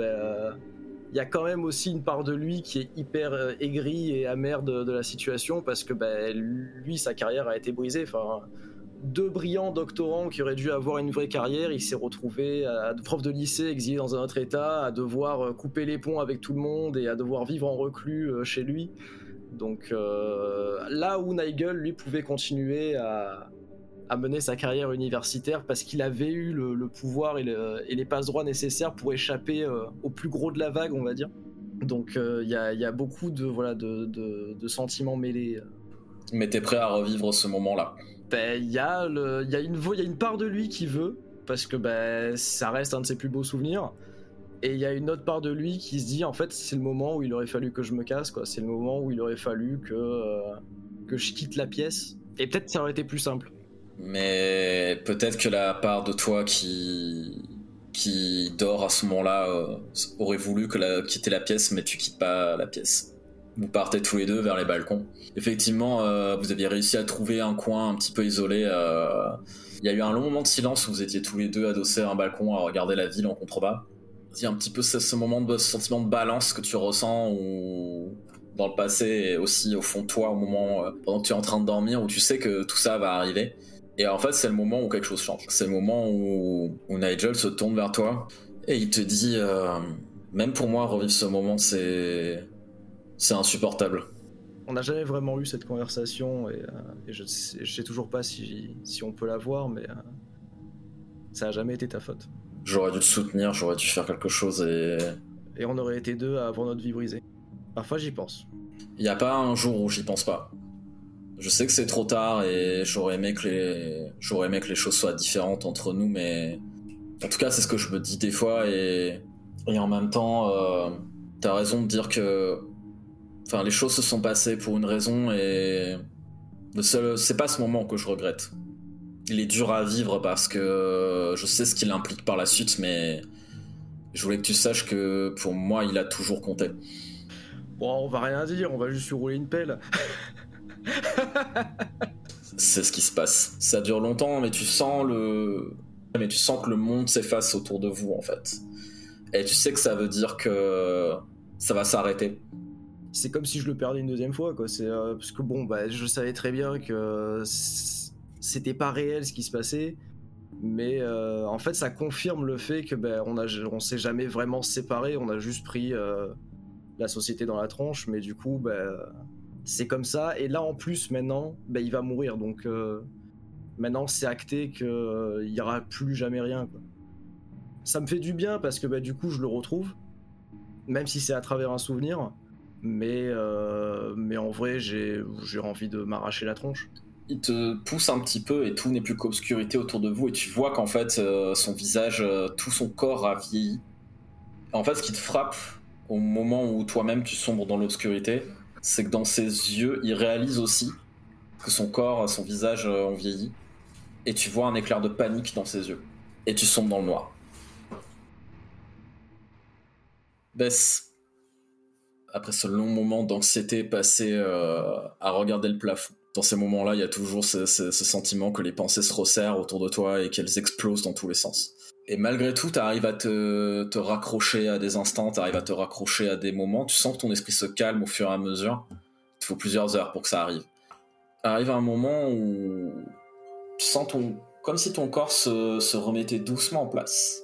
il y a quand même aussi une part de lui qui est hyper aigrie et amère de la situation parce que lui, sa carrière a été brisée. Enfin, 2 brillants doctorants qui auraient dû avoir une vraie carrière, il s'est retrouvé prof de lycée exilé dans un autre état, à devoir couper les ponts avec tout le monde et à devoir vivre en reclus chez lui. Donc là où Nigel, lui, pouvait continuer à mener sa carrière universitaire parce qu'il avait eu le pouvoir et les passe-droits nécessaires pour échapper au plus gros de la vague, on va dire. Donc il y a beaucoup de sentiments mêlés. Mais t'es prêt à revivre ce moment-là? Il y a une part de lui qui veut, parce que ça reste un de ses plus beaux souvenirs. Et il y a une autre part de lui qui se dit, en fait, c'est le moment où il aurait fallu que je me casse, quoi. C'est le moment où il aurait fallu que je quitte la pièce. Et peut-être ça aurait été plus simple. Mais peut-être que la part de toi qui dort à ce moment-là aurait voulu quitter la pièce, mais tu quittes pas la pièce. Vous partez tous les deux vers les balcons. Effectivement, vous aviez réussi à trouver un coin un petit peu isolé. Il y a eu un long moment de silence où vous étiez tous les deux adossés à un balcon à regarder la ville en contrebas. Il y a un petit peu ce sentiment de balance que tu ressens où, dans le passé et aussi au fond de toi, au moment pendant que tu es en train de dormir, où tu sais que tout ça va arriver. Et en fait, c'est le moment où quelque chose change. C'est le moment où Nigel se tourne vers toi et il te dit même pour moi, revivre ce moment, c'est insupportable. On n'a jamais vraiment eu cette conversation et je sais toujours pas si on peut l'avoir, mais ça a jamais été ta faute. J'aurais dû te soutenir, j'aurais dû faire quelque chose Et on aurait été deux à avoir notre vie brisée. Parfois j'y pense. Il n'y a pas un jour où j'y pense pas. Je sais que c'est trop tard et j'aurais aimé que les choses soient différentes entre nous, mais en tout cas c'est ce que je me dis des fois et en même temps t'as raison de dire que les choses se sont passées pour une raison et c'est pas ce moment que je regrette. Il est dur à vivre parce que je sais ce qu'il implique par la suite, mais je voulais que tu saches que pour moi il a toujours compté. Bon, on va rien dire, on va juste lui rouler une pelle. C'est ce qui se passe. Ça dure longtemps, mais tu sens que le monde s'efface autour de vous en fait. Et tu sais que ça veut dire que ça va s'arrêter. C'est comme si je le perdais une deuxième fois, quoi. C'est parce que je savais très bien que c'était pas réel ce qui se passait, mais en fait ça confirme le fait que on s'est jamais vraiment séparés, on a juste pris la société dans la tronche, mais du coup c'est comme ça. Et là en plus maintenant il va mourir, donc maintenant c'est acté qu'il y aura plus jamais rien, quoi. Ça me fait du bien parce que du coup je le retrouve, même si c'est à travers un souvenir. Mais en vrai, j'ai envie de m'arracher la tronche. Il te pousse un petit peu et tout n'est plus qu'obscurité autour de vous et tu vois qu'en fait son visage, tout son corps a vieilli. En fait, ce qui te frappe au moment où toi-même tu sombres dans l'obscurité, c'est que dans ses yeux, il réalise aussi que son corps, son visage ont vieilli. Et tu vois un éclair de panique dans ses yeux. Et tu sombres dans le noir. Bess, après ce long moment d'anxiété passé à regarder le plafond, dans ces moments-là, il y a toujours ce sentiment que les pensées se resserrent autour de toi et qu'elles explosent dans tous les sens. Et malgré tout, t'arrives à te raccrocher à des instants, t'arrives à te raccrocher à des moments, tu sens que ton esprit se calme au fur et à mesure. Il faut plusieurs heures pour que ça arrive. Arrive un moment où tu sens comme si ton corps se remettait doucement en place.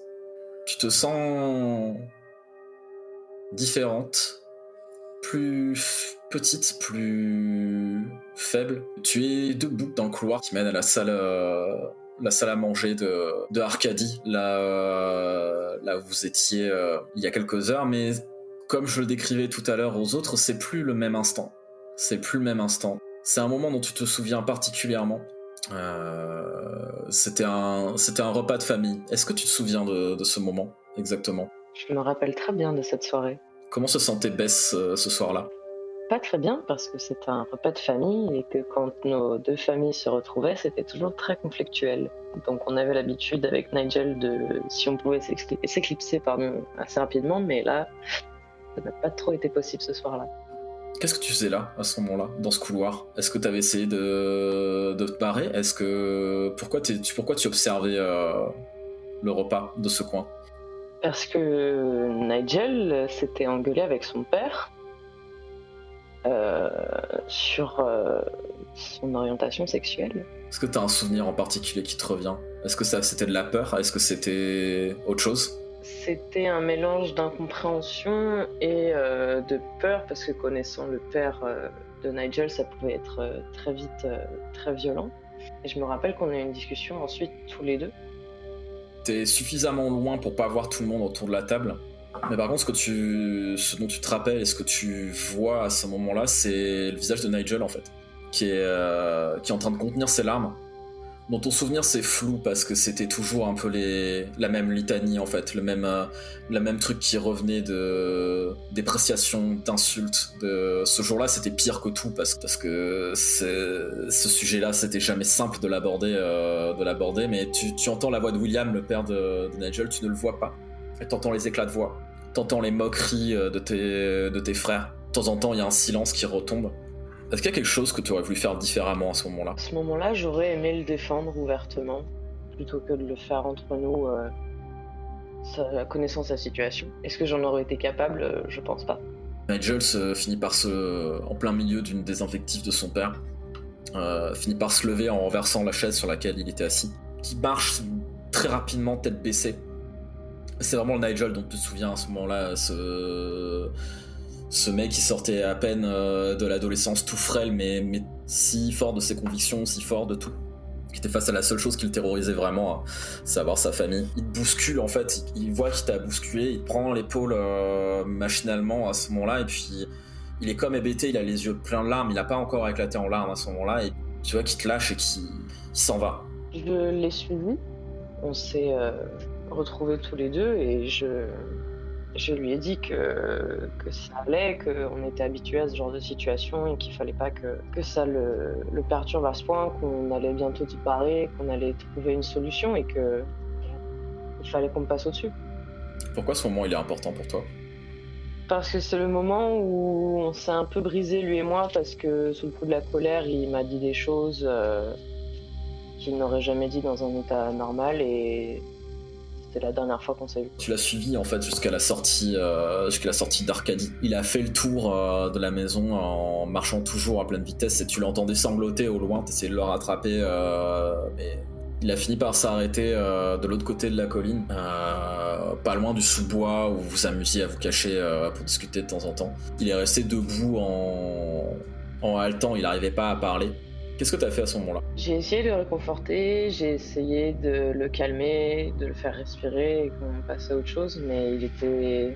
Tu te sens différente, plus petite, plus faible. Tu es debout dans le couloir qui mène à la salle à manger de Arcadie, là où vous étiez il y a quelques heures, mais Comme je le décrivais tout à l'heure aux autres, c'est plus le même instant. C'est plus le même instant. C'est un moment dont tu te souviens particulièrement. C'était un repas de famille. Est-ce que tu te souviens de ce moment, exactement? Je me rappelle très bien de cette soirée. Comment se sentait Bess ce soir-là? Pas très bien, parce que c'était un repas de famille et que quand nos deux familles se retrouvaient, c'était toujours très conflictuel. Donc on avait l'habitude avec Nigel de, si on pouvait s'éclipser assez rapidement, mais là, ça n'a pas trop été possible ce soir-là. Qu'est-ce que tu faisais là, à ce moment-là, dans ce couloir? Est-ce que tu avais essayé de te barrer? Pourquoi tu observais le repas de ce coin? Parce que Nigel s'était engueulé avec son père sur son orientation sexuelle. Est-ce que tu as un souvenir en particulier qui te revient? Est-ce que c'était de la peur? Est-ce que c'était autre chose? C'était un mélange d'incompréhension et de peur, parce que connaissant le père de Nigel, ça pouvait être très vite très violent. Et je me rappelle qu'on a eu une discussion ensuite tous les deux. T'es suffisamment loin pour pas voir tout le monde autour de la table. Mais par contre, ce dont tu te rappelles et ce que tu vois à ce moment-là, c'est le visage de Nigel en fait, qui est en train de contenir ses larmes. Dont ton souvenir c'est flou parce que c'était toujours un peu la même litanie en fait, le même truc qui revenait de dépréciation, d'insultes. Ce jour-là c'était pire que tout parce que ce sujet-là c'était jamais simple de l'aborder, mais tu entends la voix de William, le père de Nigel, tu ne le vois pas. Et t'entends les éclats de voix, t'entends les moqueries de tes frères. De temps en temps il y a un silence qui retombe. Est-ce qu'il y a quelque chose que tu aurais voulu faire différemment à ce moment-là? À ce moment-là, j'aurais aimé le défendre ouvertement, plutôt que de le faire entre nous, la connaissance de la situation. Est-ce que j'en aurais été capable? Je pense pas. Nigel finit par en plein milieu d'une des invectives de son père, finit par se lever en renversant la chaise sur laquelle il était assis, qui marche très rapidement, tête baissée. C'est vraiment le Nigel dont tu te souviens à ce moment-là, ce mec qui sortait à peine de l'adolescence, tout frêle, mais si fort de ses convictions, si fort de tout. Qui était face à la seule chose qui le terrorisait vraiment, savoir sa famille. Il te bouscule en fait, il voit qu'il t'a bousculé, il te prend l'épaule machinalement à ce moment-là, et puis il est comme hébété, il a les yeux pleins de larmes, il a pas encore éclaté en larmes à ce moment-là, et tu vois qu'il te lâche et qu'il s'en va. Je l'ai suivi, on s'est retrouvés tous les deux, et je lui ai dit que ça allait, qu'on était habitué à ce genre de situation et qu'il fallait pas que ça le perturbe à ce point, qu'on allait bientôt se séparer, qu'on allait trouver une solution et qu'il fallait qu'on passe au-dessus. Pourquoi ce moment il est important pour toi? Parce que c'est le moment où on s'est un peu brisé lui et moi, parce que sous le coup de la colère, il m'a dit des choses qu'il n'aurait jamais dit dans un état normal, et c'est la dernière fois qu'on s'est vu. Tu l'as suivi en fait jusqu'à la sortie d'Arcadie. Il a fait le tour de la maison en marchant toujours à pleine vitesse et tu l'entendais sangloter au loin, t'essayais de le rattraper, mais il a fini par s'arrêter de l'autre côté de la colline, pas loin du sous-bois où vous vous amusiez à vous cacher pour discuter de temps en temps. Il est resté debout en haletant, il n'arrivait pas à parler. Qu'est-ce que t'as fait à ce moment-là? J'ai essayé de le réconforter, j'ai essayé de le calmer, de le faire respirer et qu'on passe à autre chose, mais il était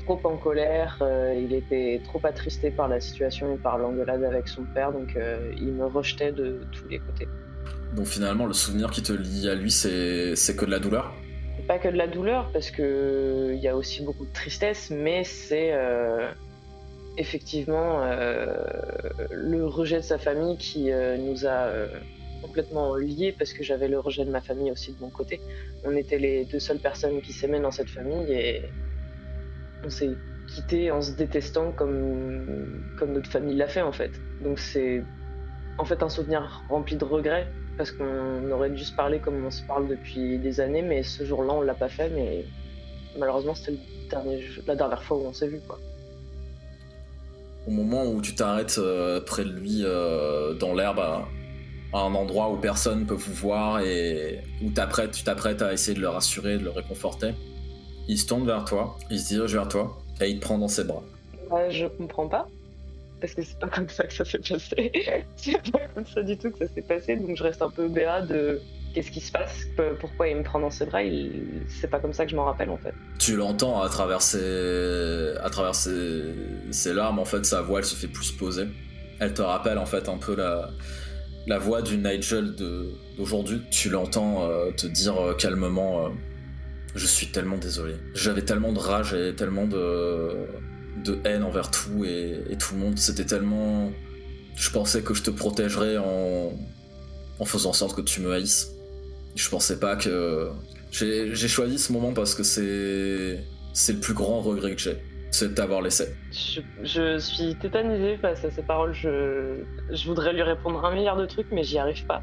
trop en colère, il était trop attristé par la situation et par l'engueulade avec son père, donc il me rejetait de tous les côtés. Donc finalement, le souvenir qui te lie à lui, c'est que de la douleur? Pas que de la douleur, parce que y a aussi beaucoup de tristesse, mais c'est effectivement le rejet de sa famille qui nous a complètement liés, parce que j'avais le rejet de ma famille aussi de mon côté. On était les deux seules personnes qui s'aimaient dans cette famille et on s'est quittés en se détestant comme notre famille l'a fait en fait. Donc c'est en fait un souvenir rempli de regrets, parce qu'on aurait dû se parler comme on se parle depuis des années, mais ce jour-là on l'a pas fait, mais malheureusement c'était la dernière fois où on s'est vu quoi. Au moment où tu t'arrêtes près de lui dans l'herbe, à un endroit où personne peut vous voir et où tu t'apprêtes à essayer de le rassurer, de le réconforter, il se tourne vers toi, il se dirige vers toi et il te prend dans ses bras. Je comprends pas, parce que c'est pas comme ça que ça s'est passé. C'est pas comme ça du tout que ça s'est passé, donc je reste un peu béat de Qu'est-ce qui se passe? Pourquoi il me prend dans ses bras? C'est pas comme ça que je m'en rappelle en fait. Tu l'entends à travers ses larmes, en fait, sa voix elle se fait plus poser. Elle te rappelle en fait un peu la voix du Nigel d'aujourd'hui. Tu l'entends te dire calmement je suis tellement désolé. J'avais tellement de rage et tellement de haine envers tout et tout le monde. C'était tellement... Je pensais que je te protégerais en faisant en sorte que tu me haïsses. Je pensais pas que... J'ai choisi ce moment parce que c'est le plus grand regret que j'ai. C'est de t'avoir laissé. Je suis tétanisée face à ces paroles. Je voudrais lui répondre 1 milliard de trucs, mais j'y arrive pas.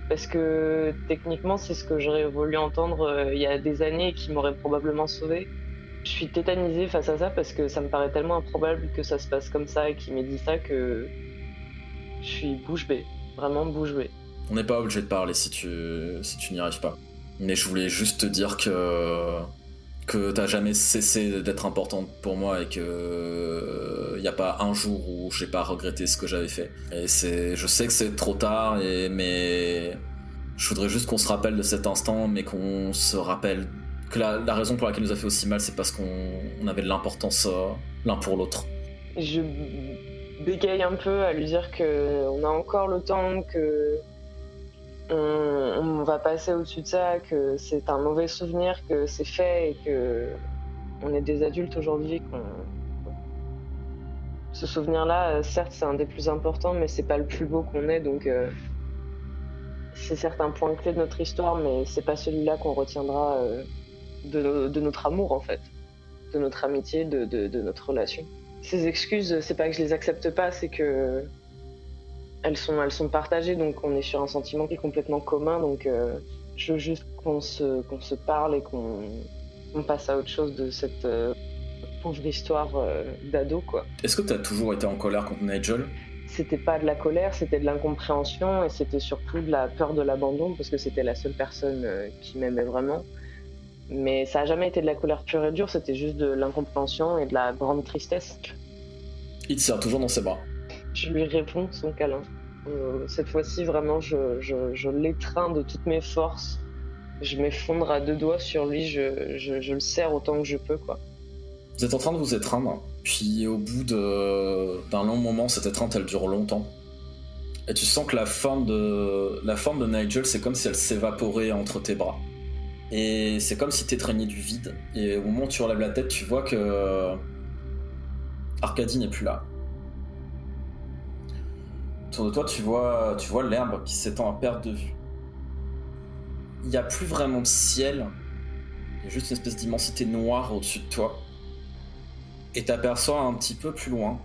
Parce que techniquement, c'est ce que j'aurais voulu entendre il y a des années et qui m'aurait probablement sauvée. Je suis tétanisée face à ça parce que ça me paraît tellement improbable que ça se passe comme ça et qu'il m'ait dit ça que je suis bouche bée. Vraiment bouche bée. On n'est pas obligé de parler si tu n'y arrives pas. Mais je voulais juste te dire que t'as jamais cessé d'être importante pour moi et que y a pas un jour où j'ai pas regretté ce que j'avais fait. Et je sais que c'est trop tard, mais je voudrais juste qu'on se rappelle de cet instant, mais qu'on se rappelle que la raison pour laquelle il nous a fait aussi mal, c'est parce qu'on avait de l'importance l'un pour l'autre. Je bégaye un peu à lui dire qu'on a encore le temps, que on va passer au-dessus de ça, que c'est un mauvais souvenir, que c'est fait et que on est des adultes aujourd'hui. Ce souvenir-là, certes, c'est un des plus importants, mais c'est pas le plus beau qu'on ait, donc c'est certes un point clé de notre histoire, mais c'est pas celui-là qu'on retiendra de notre amour en fait, de notre amitié, de notre relation. Ces excuses, c'est pas que je les accepte pas, c'est que elles sont partagées, donc on est sur un sentiment qui est complètement commun, donc je veux juste qu'on se parle et qu'on passe à autre chose de cette pauvre histoire d'ado, quoi. Est-ce que t'as toujours été en colère contre Nigel ? C'était pas de la colère, c'était de l'incompréhension et c'était surtout de la peur de l'abandon parce que c'était la seule personne qui m'aimait vraiment. Mais ça a jamais été de la colère pure et dure, c'était juste de l'incompréhension et de la grande tristesse. Il te serre toujours dans ses bras. Je lui réponds son câlin. Cette fois-ci, vraiment, je l'étreins de toutes mes forces. Je m'effondre à 2 doigts sur lui, je le serre autant que je peux, quoi. Vous êtes en train de vous étreindre, puis au bout d'un long moment, cette étreinte, elle dure longtemps. Et tu sens que la forme de Nigel, c'est comme si elle s'évaporait entre tes bras. Et c'est comme si t'étreignais du vide. Et au moment où tu relèves la tête, tu vois que Arcadie n'est plus là. Autour de toi, tu vois l'herbe qui s'étend à perte de vue. Il n'y a plus vraiment de ciel. Il y a juste une espèce d'immensité noire au-dessus de toi. Et t'aperçois un petit peu plus loin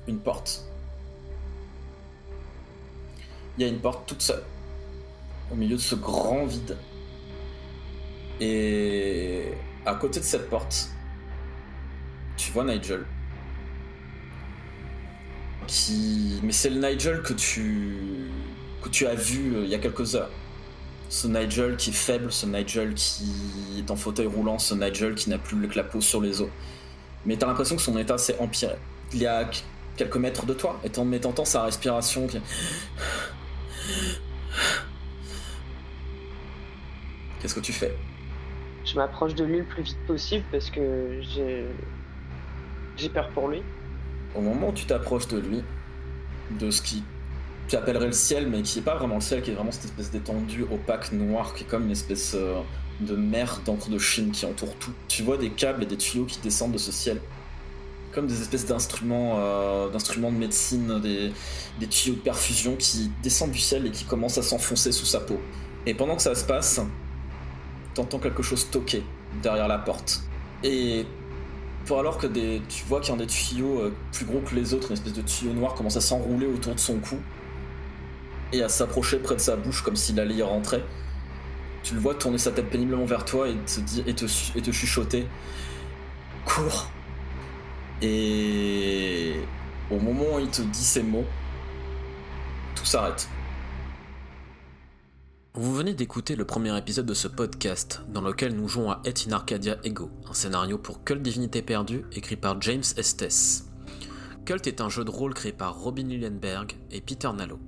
une porte. Il y a une porte toute seule, au milieu de ce grand vide. Et à côté de cette porte, tu vois Nigel. Mais c'est le Nigel que tu as vu il y a quelques heures. Ce Nigel qui est faible, ce Nigel qui est en fauteuil roulant, ce Nigel qui n'a plus que la peau sur les os. Mais t'as l'impression que son état s'est empiré. Il y a quelques mètres de toi, et t'entends sa respiration qui... Qu'est-ce que tu fais ? Je m'approche de lui le plus vite possible parce que j'ai peur pour lui. Au moment où tu t'approches de lui, de ce qui tu appellerais le ciel, mais qui n'est pas vraiment le ciel, qui est vraiment cette espèce d'étendue opaque noire, qui est comme une espèce de mer d'encre de Chine qui entoure tout. Tu vois des câbles et des tuyaux qui descendent de ce ciel, comme des espèces d'instruments de médecine, des tuyaux de perfusion qui descendent du ciel et qui commencent à s'enfoncer sous sa peau. Et pendant que ça se passe, t'entends quelque chose toquer derrière la porte. Et alors que tu vois qu'il y a des tuyaux plus gros que les autres, une espèce de tuyau noir commence à s'enrouler autour de son cou et à s'approcher près de sa bouche comme s'il allait y rentrer. Tu le vois tourner sa tête péniblement vers toi et te chuchoter « Cours !» Et au moment où il te dit ces mots, tout s'arrête. Vous venez d'écouter le premier épisode de ce podcast, dans lequel nous jouons à Et in Arcadia Ego, un scénario pour Cult Divinité Perdue, écrit par James Estes. Cult est un jeu de rôle créé par Robin Lillenberg et Peter Nallo.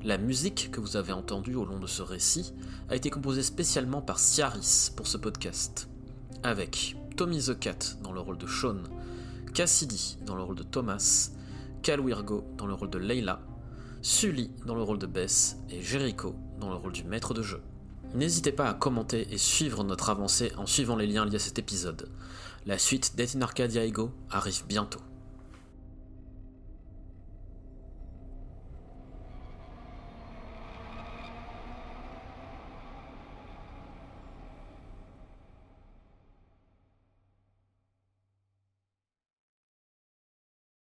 La musique que vous avez entendue au long de ce récit a été composée spécialement par Ciaris pour ce podcast, avec Tommy the Cat dans le rôle de Sean, Cassidy dans le rôle de Thomas, Cal Wirgo dans le rôle de Layla, Sully dans le rôle de Bess et Jericho dans le rôle du maître de jeu. N'hésitez pas à commenter et suivre notre avancée en suivant les liens liés à cet épisode. La suite d'Et in Arcadia Ego arrive bientôt.